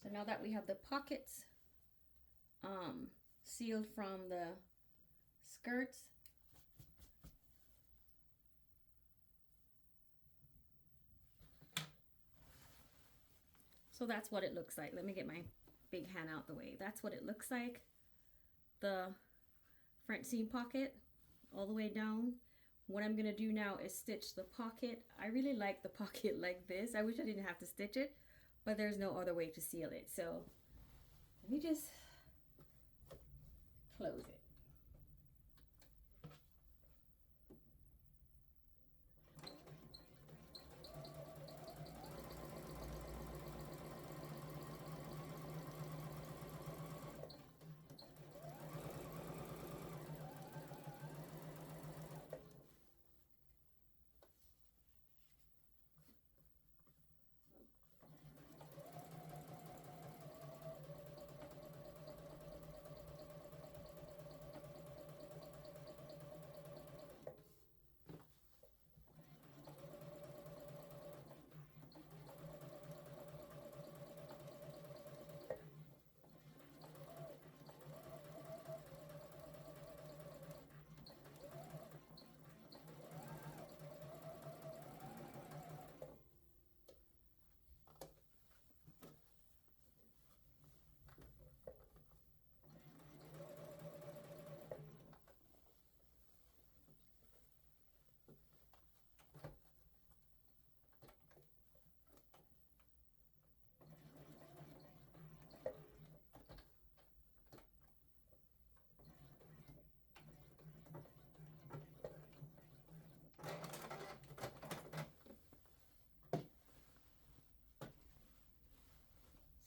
So now that we have the pockets sealed from the skirts, so that's what it looks like. Let me get my big hand out the way. That's what it looks like. The front seam pocket all the way down. What I'm gonna do now is stitch the pocket. I really like the pocket like this. I wish I didn't have to stitch it, but there's no other way to seal it. So let me just close it.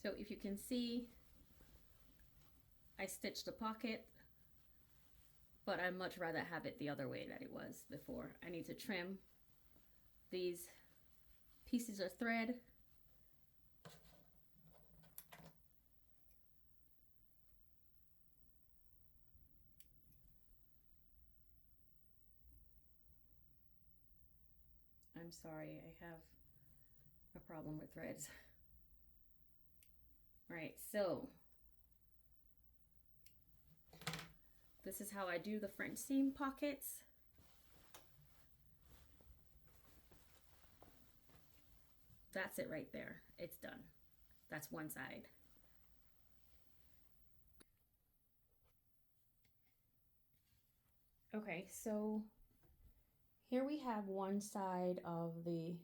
So if you can see, I stitched the pocket, but I'd much rather have it the other way that it was before. I need to trim these pieces of thread. I'm sorry, I have a problem with threads. All right, so this is how I do the front seam pockets. That's it right there. It's done. That's one side. Okay, so here we have one side of the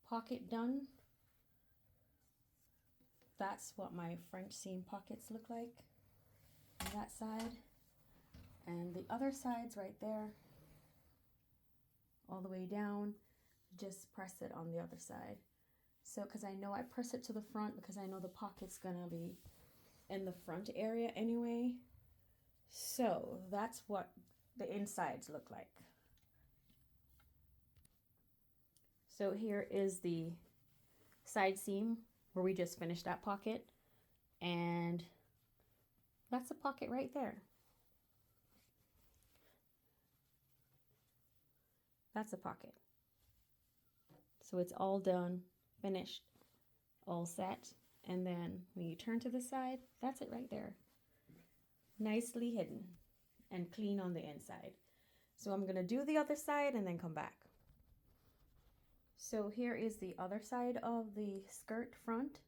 pocket done. that's what my French seam pockets look like on that side. And the other side's right there, all the way down. Just press it on the other side. So, because I know I press it to the front because I know the pocket's gonna be in the front area anyway. So that's what the insides look like. So here is the side seam where we just finished that pocket, and that's a pocket right there. That's a pocket. So it's all done, finished, all set. And then when you turn to the side, that's it right there. Nicely hidden and clean on the inside. So I'm gonna do the other side and then come back. So here is the other side of the skirt front.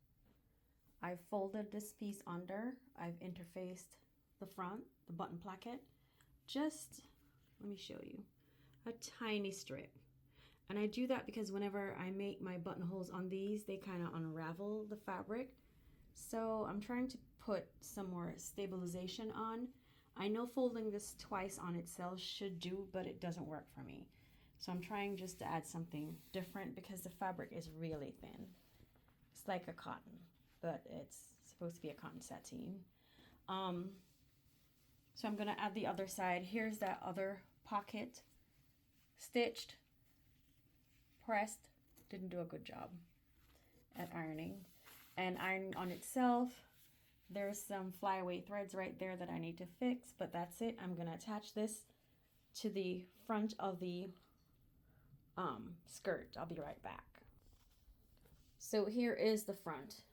I've folded this piece under. I've interfaced the front, the button placket. Just, let me show you, a tiny strip. And I do that because whenever I make my buttonholes on these, they kind of unravel the fabric. So I'm trying to put some more stabilization on. I know folding this twice on itself should do, but it doesn't work for me. So I'm trying just to add something different because the fabric is really thin. It's like a cotton, but it's supposed to be a cotton sateen. So I'm gonna add the other side. Here's that other pocket, stitched, pressed. Didn't do a good job at ironing. And ironing on itself, there's some flyaway threads right there that I need to fix, but that's it. I'm gonna attach this to the front of the skirt. I'll be right back. So here is the front.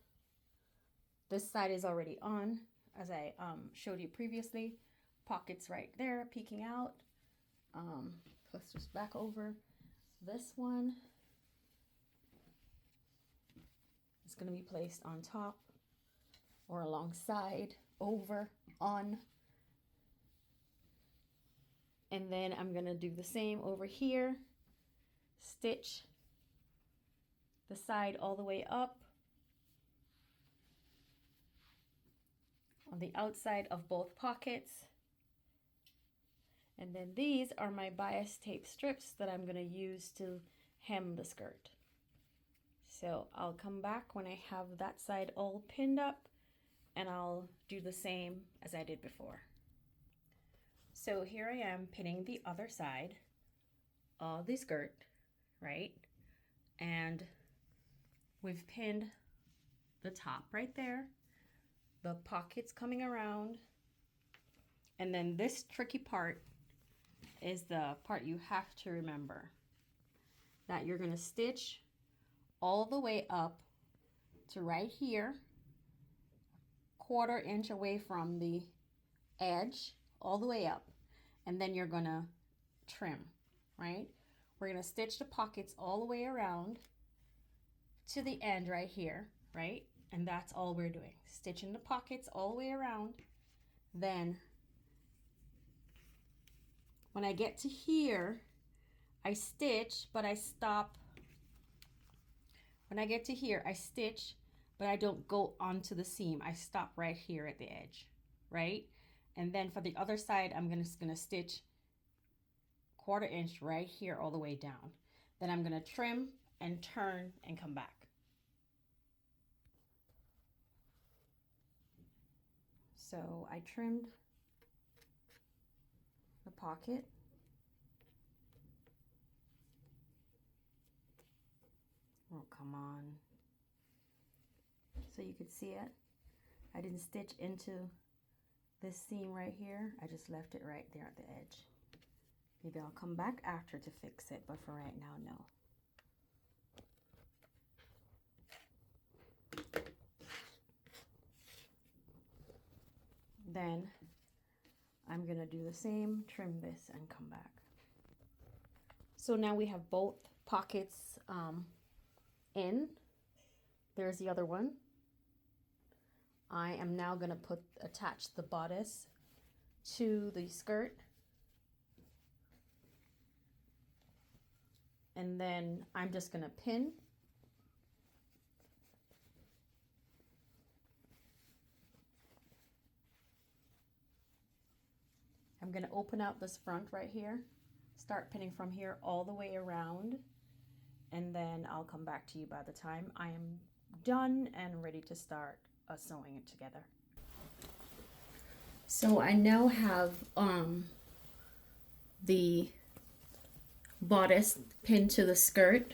This side is already on, as I showed you previously. Pockets right there peeking out. Push this back over. This one is going to be placed on top or alongside, over, on. And then I'm going to do the same over here. Stitch the side all the way up on the outside of both pockets. And then these are my bias tape strips that I'm going to use to hem the skirt. So I'll come back when I have that side all pinned up, and I'll do the same as I did before. So here I am pinning the other side of the skirt, right? And we've pinned the top right there, the pockets coming around, and then this tricky part is the part you have to remember, that you're going to stitch all the way up to right here, 1/4 inch away from the edge, all the way up, and then you're going to trim, right? We're going to stitch the pockets all the way around to the end right here, right? And that's all we're doing, stitching the pockets all the way around. Then when I get to here, I stitch, but I stop. When I get to here, I stitch, but I don't go onto the seam. I stop right here at the edge, right? And then for the other side, I'm just gonna stitch 1/4 inch right here all the way down. Then I'm gonna trim and turn and come back. So I trimmed the pocket. Oh, come on. So you could see it. I didn't stitch into this seam right here. I just left it right there at the edge. Maybe I'll come back after to fix it, but for right now, no. Then I'm gonna do the same, trim this and come back. So now we have both pockets in. There's the other one. I am now gonna attach the bodice to the skirt. And then I'm just gonna pin I'm going to open out this front right here, start pinning from here all the way around, and then I'll come back to you by the time I am done and ready to start sewing it together. So I now have the bodice pinned to the skirt,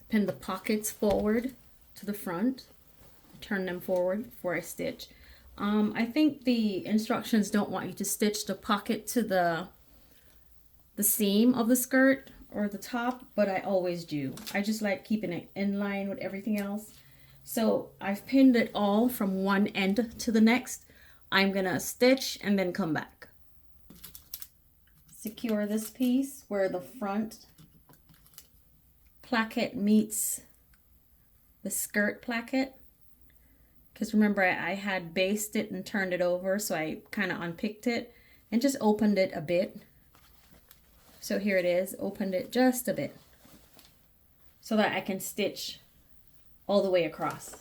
pin the pockets forward to the front, turn them forward before I stitch. I think the instructions don't want you to stitch the pocket to the seam of the skirt or the top, but I always do. I just like keeping it in line with everything else. So I've pinned it all from one end to the next. I'm gonna stitch and then come back. Secure this piece where the front placket meets the skirt placket, because remember I had basted it and turned it over, so I kind of unpicked it and just opened it a bit. So here it is, opened it just a bit so that I can stitch all the way across.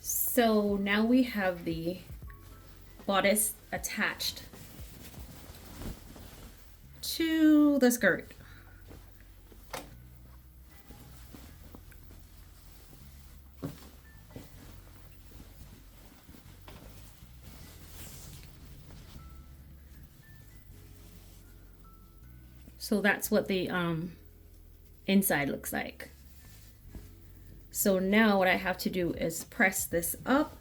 So now we have the bodice attached to the skirt. So that's what the inside looks like. So now what I have to do is press this up,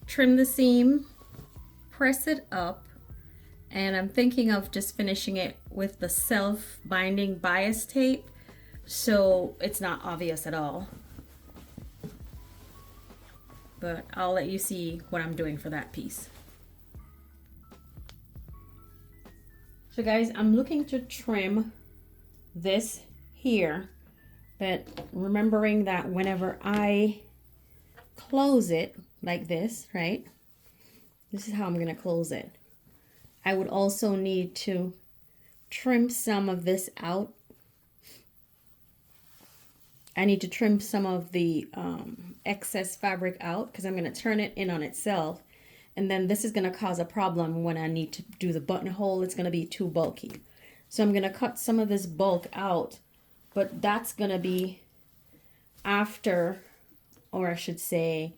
trim the seam, press it up, and I'm thinking of just finishing it with the self-binding bias tape so it's not obvious at all. But I'll let you see what I'm doing for that piece. So guys, I'm looking to trim this here, but remembering that whenever I close it like this, right? This is how I'm gonna close it. I would also need to trim some of this out. I need to trim some of the excess fabric out because I'm gonna turn it in on itself. And then this is gonna cause a problem when I need to do the buttonhole. It's gonna be too bulky. So I'm gonna cut some of this bulk out, but that's gonna be after, or I should say,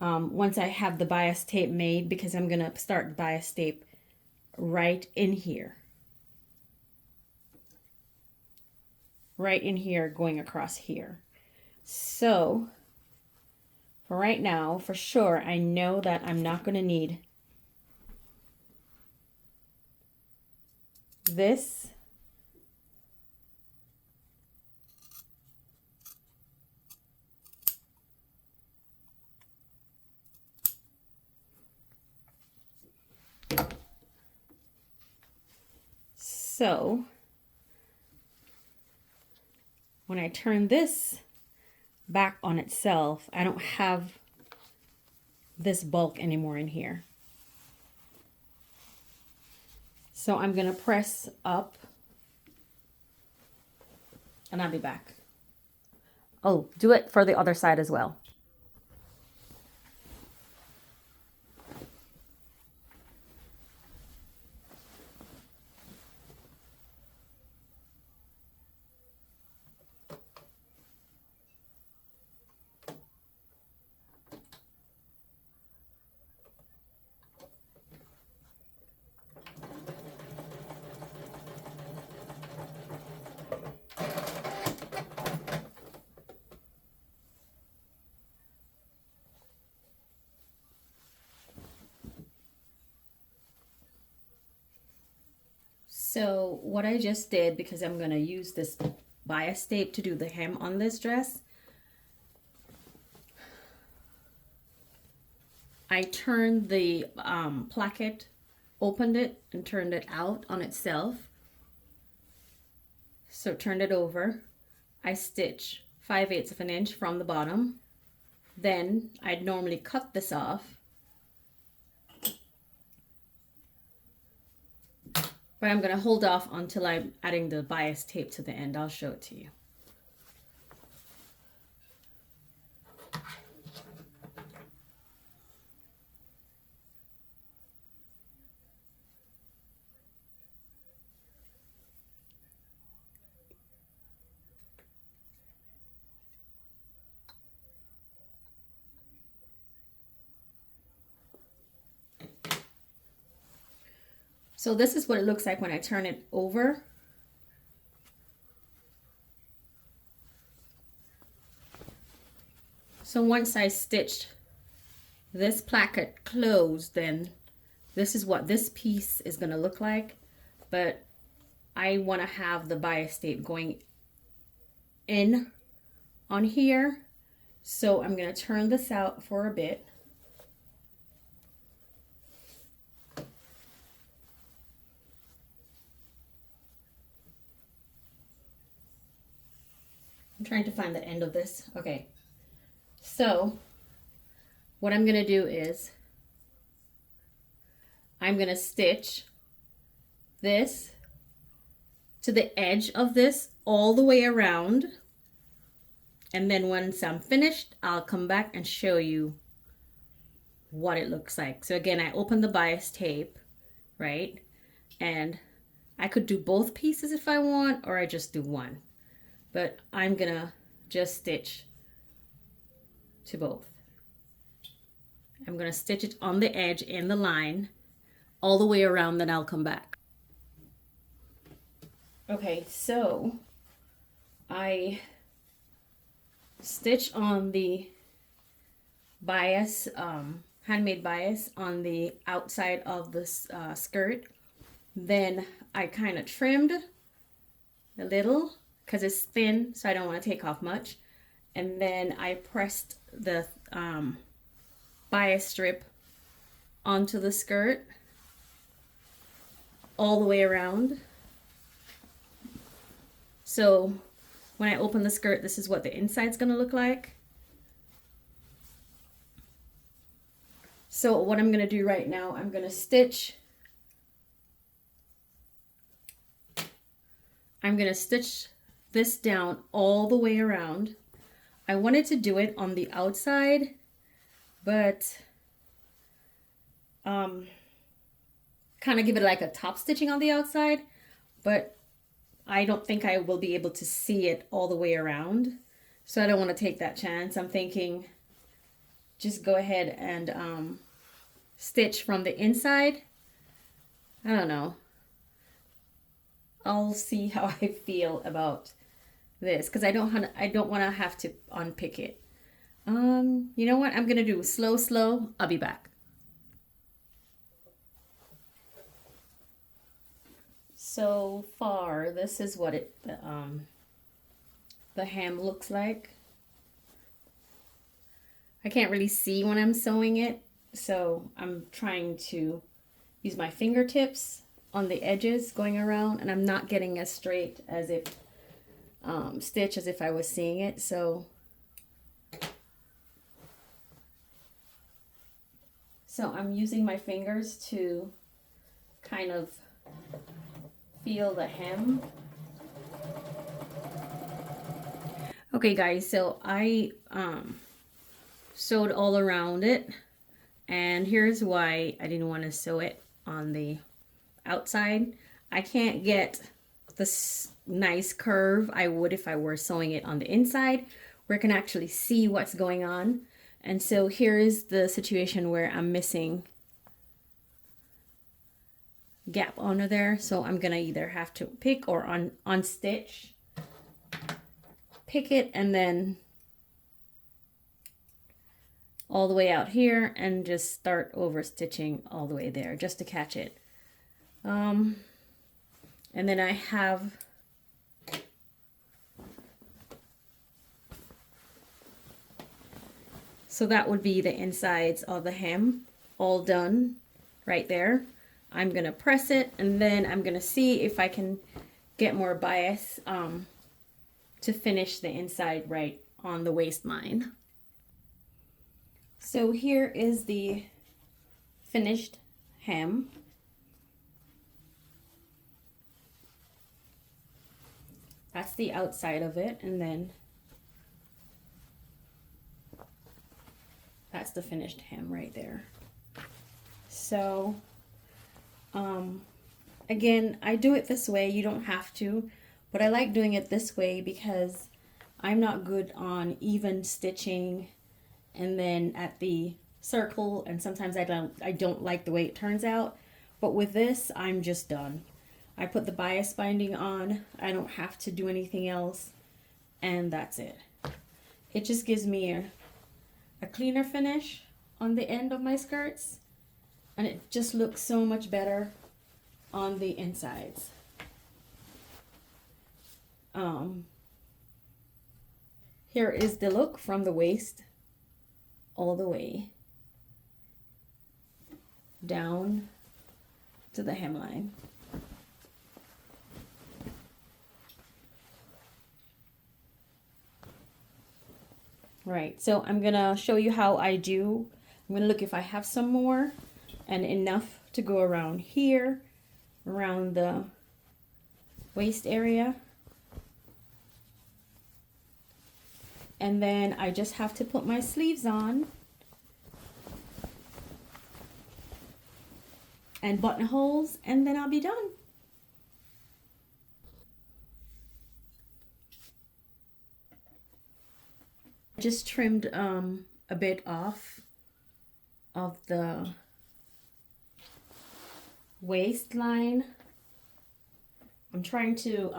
once I have the bias tape made, because I'm gonna start bias tape right in here. Right in here, going across here. So for right now, for sure, I know that I'm not gonna need this. So when I turn this back on itself, I don't have this bulk anymore in here. So I'm gonna press up and I'll be back. Oh, do it for the other side as well. So what I just did, because I'm going to use this bias tape to do the hem on this dress, I turned the placket, opened it and turned it out on itself. So turned it over. I stitch 5/8 of an inch from the bottom. Then I'd normally cut this off, but I'm going to hold off until I'm adding the bias tape to the end. I'll show it to you. So this is what it looks like when I turn it over. So once I stitched this placket closed, then this is what this piece is going to look like. But I want to have the bias tape going in on here. So I'm going to turn this out for a bit. I'm trying to find the end of this. Okay. So what I'm going to do is I'm going to stitch this to the edge of this all the way around. And then once I'm finished, I'll come back and show you what it looks like. So again, I open the bias tape, right? And I could do both pieces if I want, or I just do one. But I'm gonna just stitch to both. I'm gonna stitch it on the edge in the line all the way around, then I'll come back. Okay, so I stitch on the bias, handmade bias on the outside of this skirt. Then I kind of trimmed a little because it's thin, so I don't want to take off much. And then I pressed the bias strip onto the skirt all the way around. So when I open the skirt, this is what the inside's gonna look like. So what I'm gonna do right now, I'm gonna stitch. I'm gonna stitch this down all the way around. I wanted to do it on the outside, but kind of give it like a top stitching on the outside, but I don't think I will be able to see it all the way around. So I don't want to take that chance. I'm thinking just go ahead and stitch from the inside. I don't know. I'll see how I feel about this because I don't want to have to unpick it. You know what? I'm gonna do slow. I'll be back. So far, this is what the hem looks like. I can't really see when I'm sewing it, so I'm trying to use my fingertips on the edges going around, and I'm not getting as straight as if stitch as if I was seeing it. So I'm using my fingers to kind of feel the hem. Okay guys, so I sewed all around it, and here's why I didn't want to sew it on the outside. I can't get this nice curve I would if I were sewing it on the inside, where I can actually see what's going on. And so here is the situation where I'm missing gap under there, so I'm gonna either have to pick or unstitch, pick it, and then all the way out here and just start over stitching all the way there just to catch it. And then I have So that would be the insides of the hem all done right there. I'm gonna press it, and then I'm gonna see if I can get more bias to finish the inside right on the waistline. So here is the finished hem. That's the outside of it, and then that's the finished hem right there. So again, I do it this way. You don't have to, but I like doing it this way because I'm not good on even stitching and then at the circle, and sometimes I don't like the way it turns out. But with this, I'm just done. I put the bias binding on. I don't have to do anything else, and that's it. It just gives me a cleaner finish on the end of my skirts, and it just looks so much better on the insides. Here is the look from the waist all the way down to the hemline. Right, so I'm gonna show you how I do. I'm gonna look if I have some more and enough to go around here, around the waist area. And then I just have to put my sleeves on and buttonholes, and then I'll be done. Just trimmed a bit off of the waistline. I'm trying to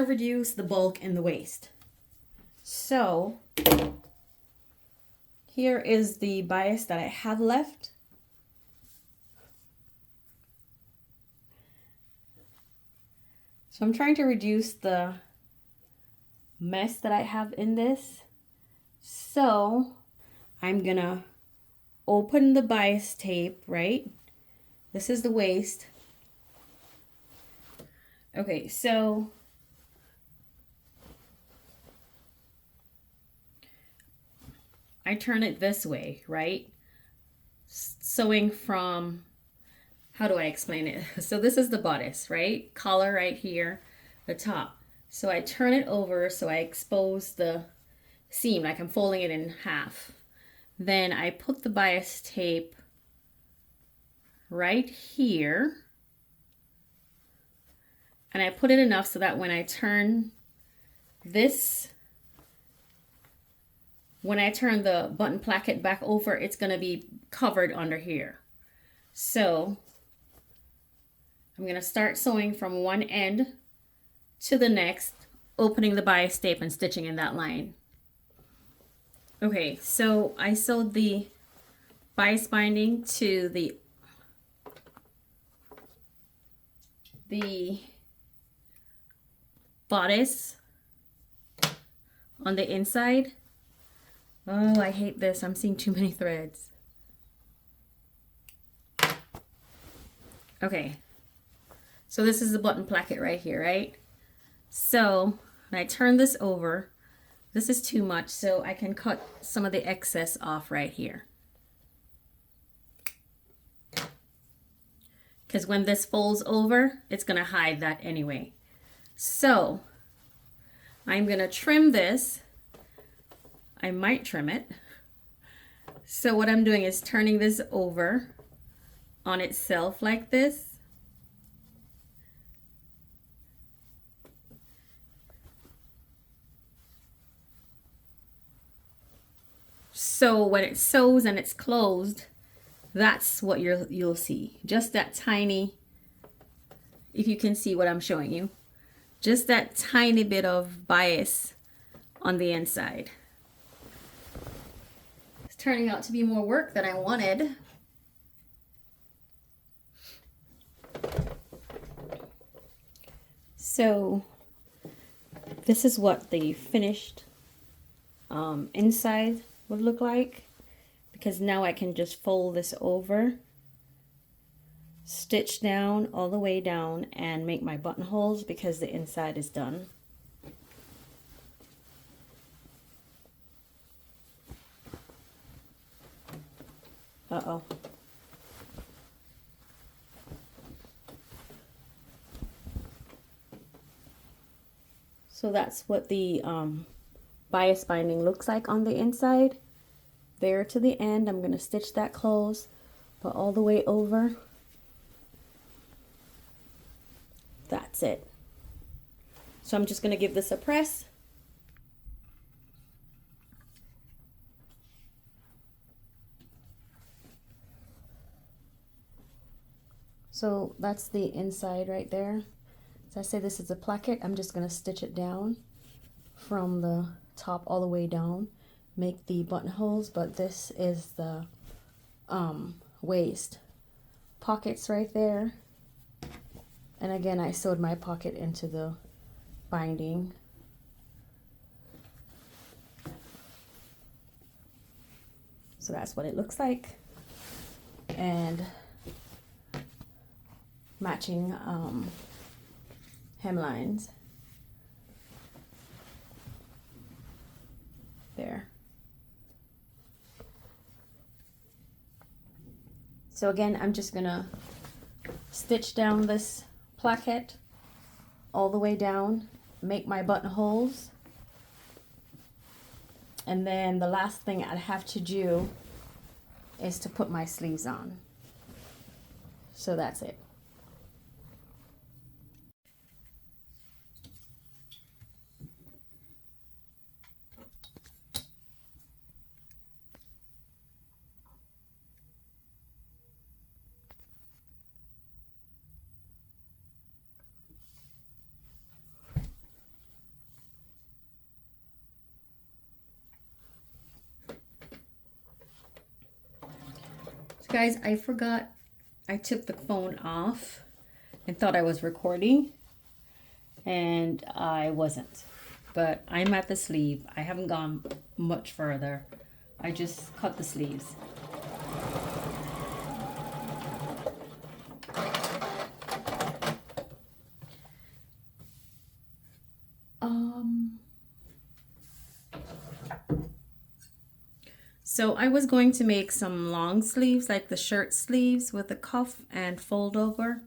reduce the bulk in the waist. So here is the bias that I have left. So I'm trying to reduce the mess that I have in this. So I'm gonna open the bias tape, right? This is the waist. Okay, so I turn it this way, right? Sewing from, how do I explain it? So this is the bodice, right? Collar right here, the top. So I turn it over so I expose the seam, like I'm folding it in half. Then I put the bias tape right here. And I put it enough so that when I turn this, when I turn the button placket back over, it's going to be covered under here. So I'm going to start sewing from one end to the next, opening the bias tape and stitching in that line. Okay, so I sewed the bias binding to the bodice on the inside. Oh, I hate this. I'm seeing too many threads. Okay. So this is the button placket right here, right? So when I turn this over, this is too much, so I can cut some of the excess off right here. Because when this folds over, it's going to hide that anyway. So I'm going to trim this. I might trim it. So what I'm doing is turning this over on itself like this. So when it sews and it's closed, that's what you'll see. Just that tiny, if you can see what I'm showing you, just that tiny bit of bias on the inside. It's turning out to be more work than I wanted. So this is what the finished inside would look like, because now I can just fold this over, stitch down all the way down, and make my buttonholes because the inside is done. Uh-oh. So that's what the bias binding looks like on the inside. There to the end, I'm going to stitch that close, but all the way over. That's it. So I'm just going to give this a press. So that's the inside right there. So I say this is a placket. I'm just going to stitch it down from the top all the way down, make the buttonholes, but this is the waist. Pockets right there. And again, I sewed my pocket into the binding. So that's what it looks like. And matching hemlines there. So again, I'm just gonna stitch down this placket all the way down, make my buttonholes, and then the last thing I'd have to do is to put my sleeves on. So that's it. Guys, I forgot I took the phone off and thought I was recording, and I wasn't. But I'm at the sleeve. I haven't gone much further. I just cut the sleeves. So I was going to make some long sleeves, like the shirt sleeves with a cuff and fold over.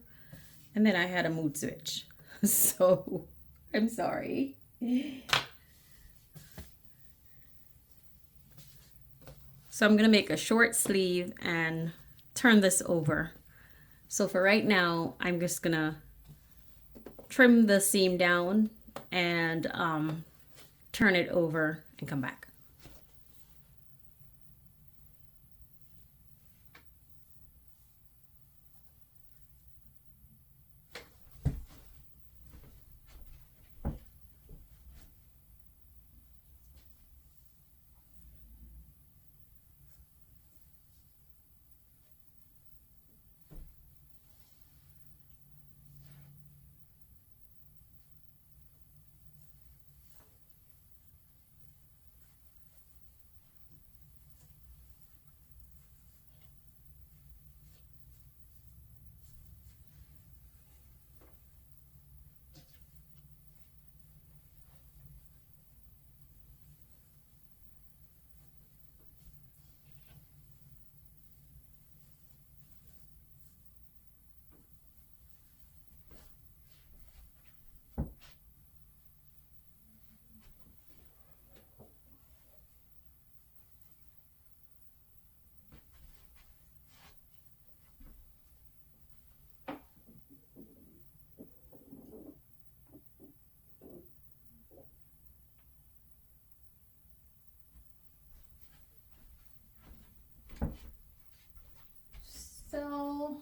And then I had a mood switch. So I'm sorry. So I'm going to make a short sleeve and turn this over. So for right now, I'm just going to trim the seam down and turn it over and come back. So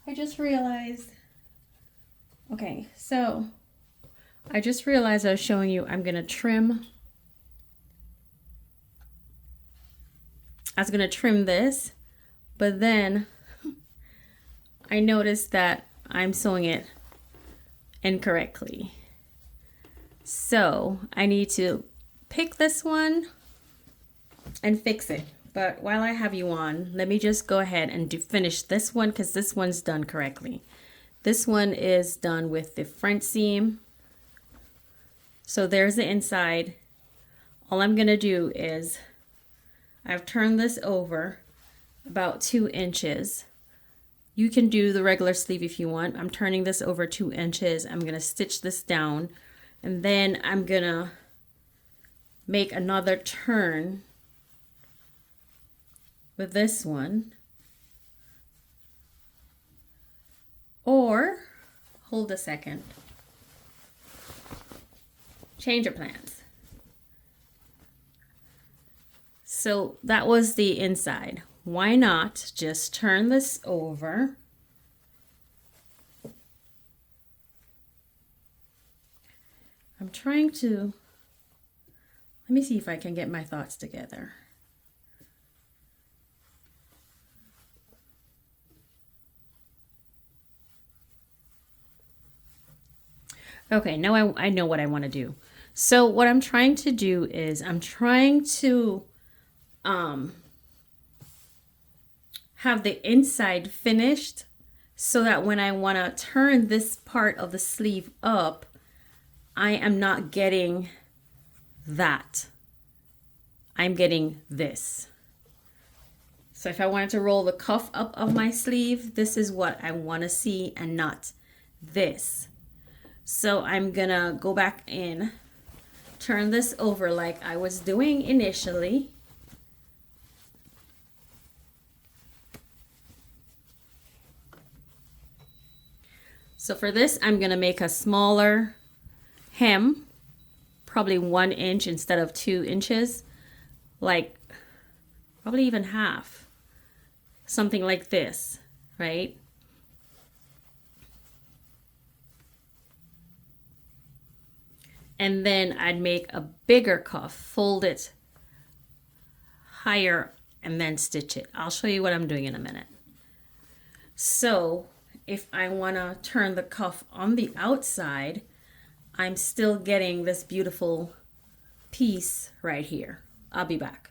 I just realized, okay, so I just realized I was showing you I'm going to trim. I was going to trim this, but then I noticed that I'm sewing it incorrectly. So I need to pick this one and fix it. But while I have you on, let me just go ahead and finish this one because this one's done correctly. This one is done with the front seam. So there's the inside. All I'm gonna do is I've turned this over about 2 inches. You can do the regular sleeve if you want. I'm turning this over 2 inches. I'm gonna stitch this down, and then I'm gonna make another turn with this one. Or, hold a second. Change your plans. So that was the inside. Why not just turn this over? I'm trying to, let me see if I can get my thoughts together. Okay, now I know what I want to do. So what I'm trying to do is I'm trying to have the inside finished so that when I want to turn this part of the sleeve up, I am not getting that. I'm getting this. So if I wanted to roll the cuff up of my sleeve, this is what I want to see and not this. So I'm gonna go back in, turn this over like I was doing initially. So for this, I'm gonna make a smaller hem, probably 1 inch instead of 2 inches, like probably even half, something like this, right? And then I'd make a bigger cuff, fold it higher, and then stitch it. I'll show you what I'm doing in a minute. So if I want to turn the cuff on the outside, I'm still getting this beautiful piece right here. I'll be back.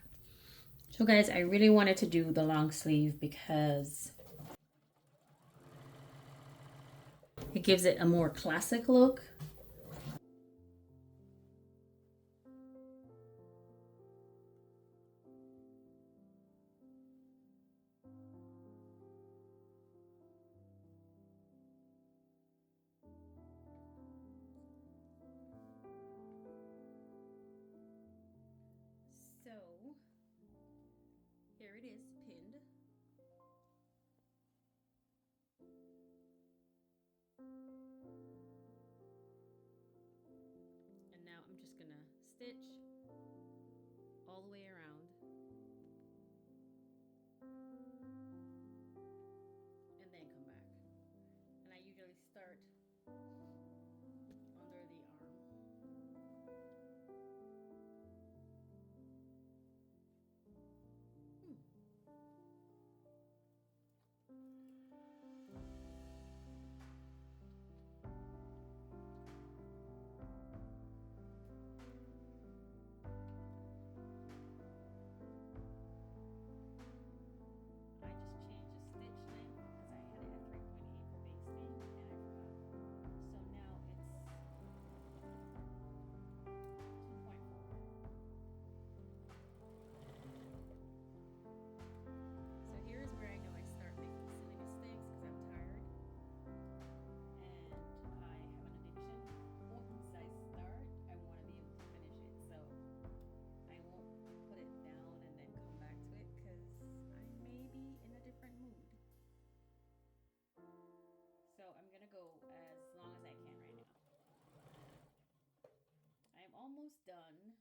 So guys, I really wanted to do the long sleeve because it gives it a more classic look. So here it is pinned. And now I'm just gonna stitch all the way around. And then come back. And I usually start under the arm. I just changed the stitch length because I had it at 3.8 for basting and I forgot. So now it's 2.4. So here's where I know I start making silly mistakes because I'm tired and I have an addiction. Once I start, I want to be able to finish it. So I won't put it down and then come back to it because I may be in a different mood. So I'm gonna go as long as I can right now. I'm almost done.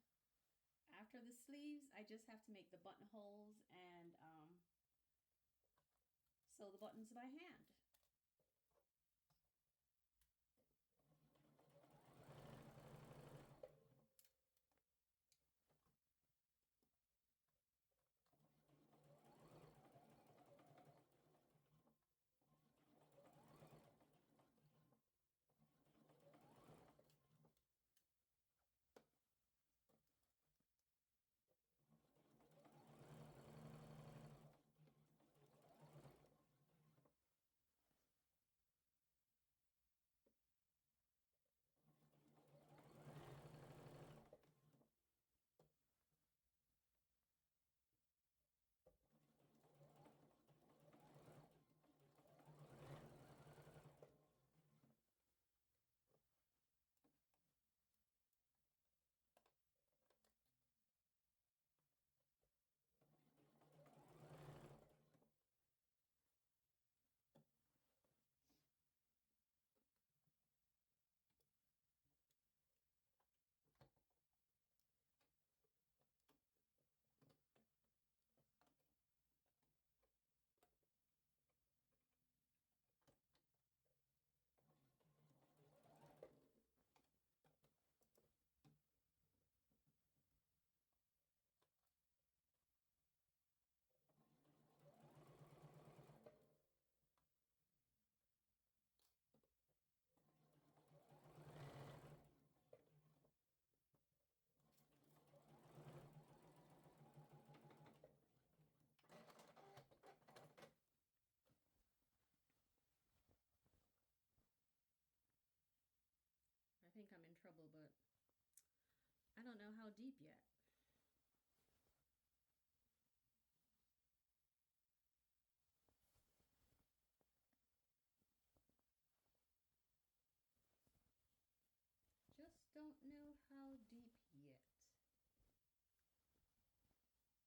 After the sleeves, I just have to make the buttonholes and sew the buttons by hand. but I don't know how deep yet. Just don't know how deep yet.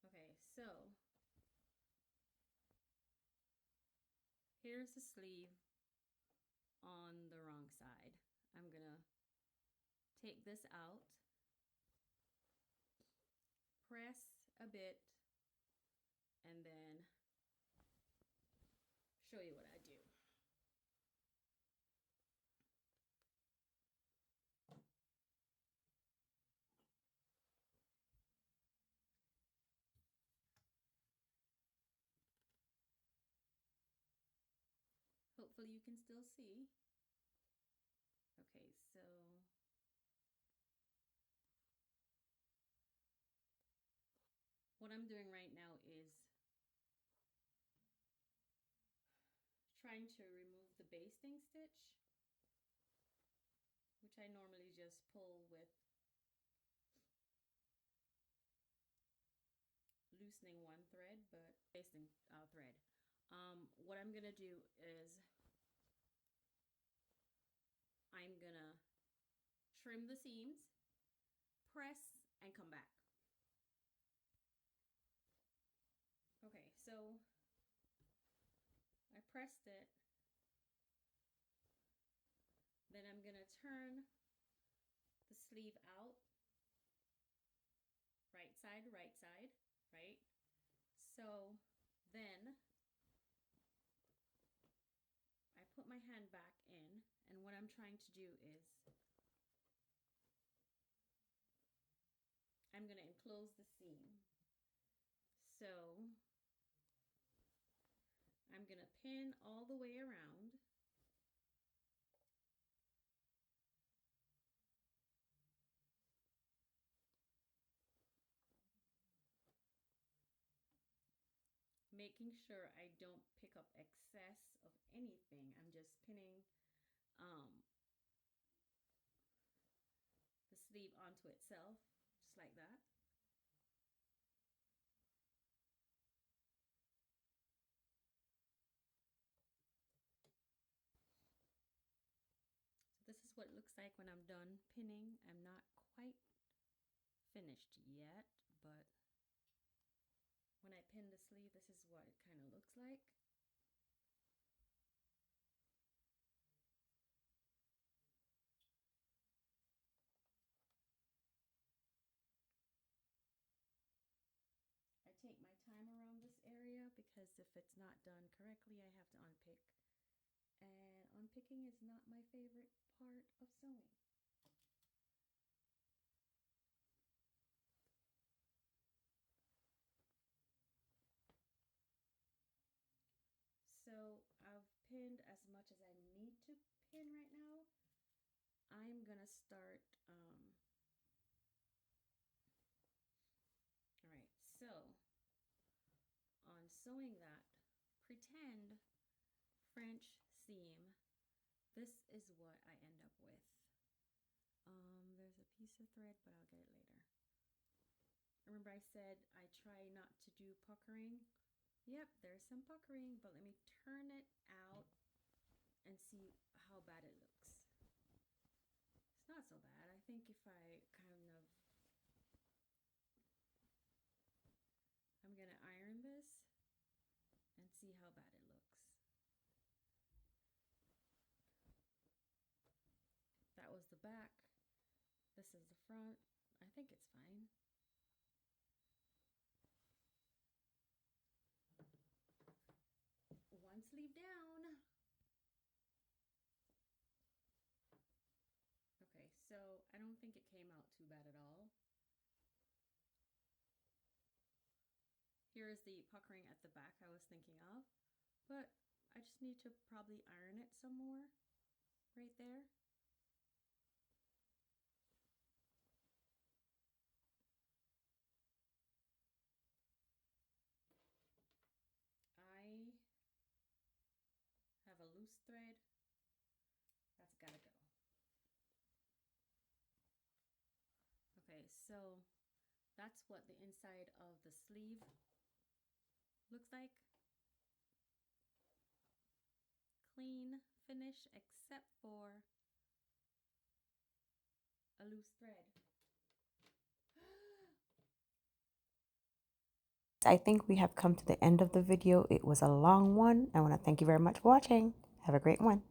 Okay, so here's the sleeve on the wrong side. I'm gonna take this out, press a bit, and then show you what I do. Hopefully you can still see. Okay, so what I'm doing right now is trying to remove the basting stitch, which I normally just pull with loosening one thread, but basting thread. What I'm gonna do is I'm gonna trim the seams, press, and come back. Okay, so I pressed it. Then I'm gonna turn the sleeve out. Right side, right? So then I put my hand back in, and what I'm trying to do is I'm gonna enclose the seam. So I'm gonna pin all the way around. Making sure I don't pick up excess of anything. I'm just pinning the sleeve onto itself, just like that. So this is what it looks like when I'm done pinning. I'm not quite finished yet, but when I pin the sleeve, this is what it kind of looks like. I take my time around this area because if it's not done correctly, I have to unpick. And unpicking is not my favorite part of sewing. So I've pinned as much as I need to pin right now. I'm gonna start, all right, so on sewing that pretend French seam, this is what I end up with. There's a piece of thread, but I'll get it later. Remember I said I try not to do puckering? Yep, there's some puckering, but let me turn it out and see how bad it looks. It's not so bad. I think if I I'm gonna iron this and see how bad it looks. That was the back. This is the front. I think it's fine. One sleeve down. Okay, so I don't think it came out too bad at all. Here is the puckering at the back I was thinking of, but I just need to probably iron it some more right there. I have a loose thread. That's gotta go. So that's what the inside of the sleeve looks like. Clean finish except for a loose thread. I think we have come to the end of the video. It was a long one. I want to thank you very much for watching. Have a great one.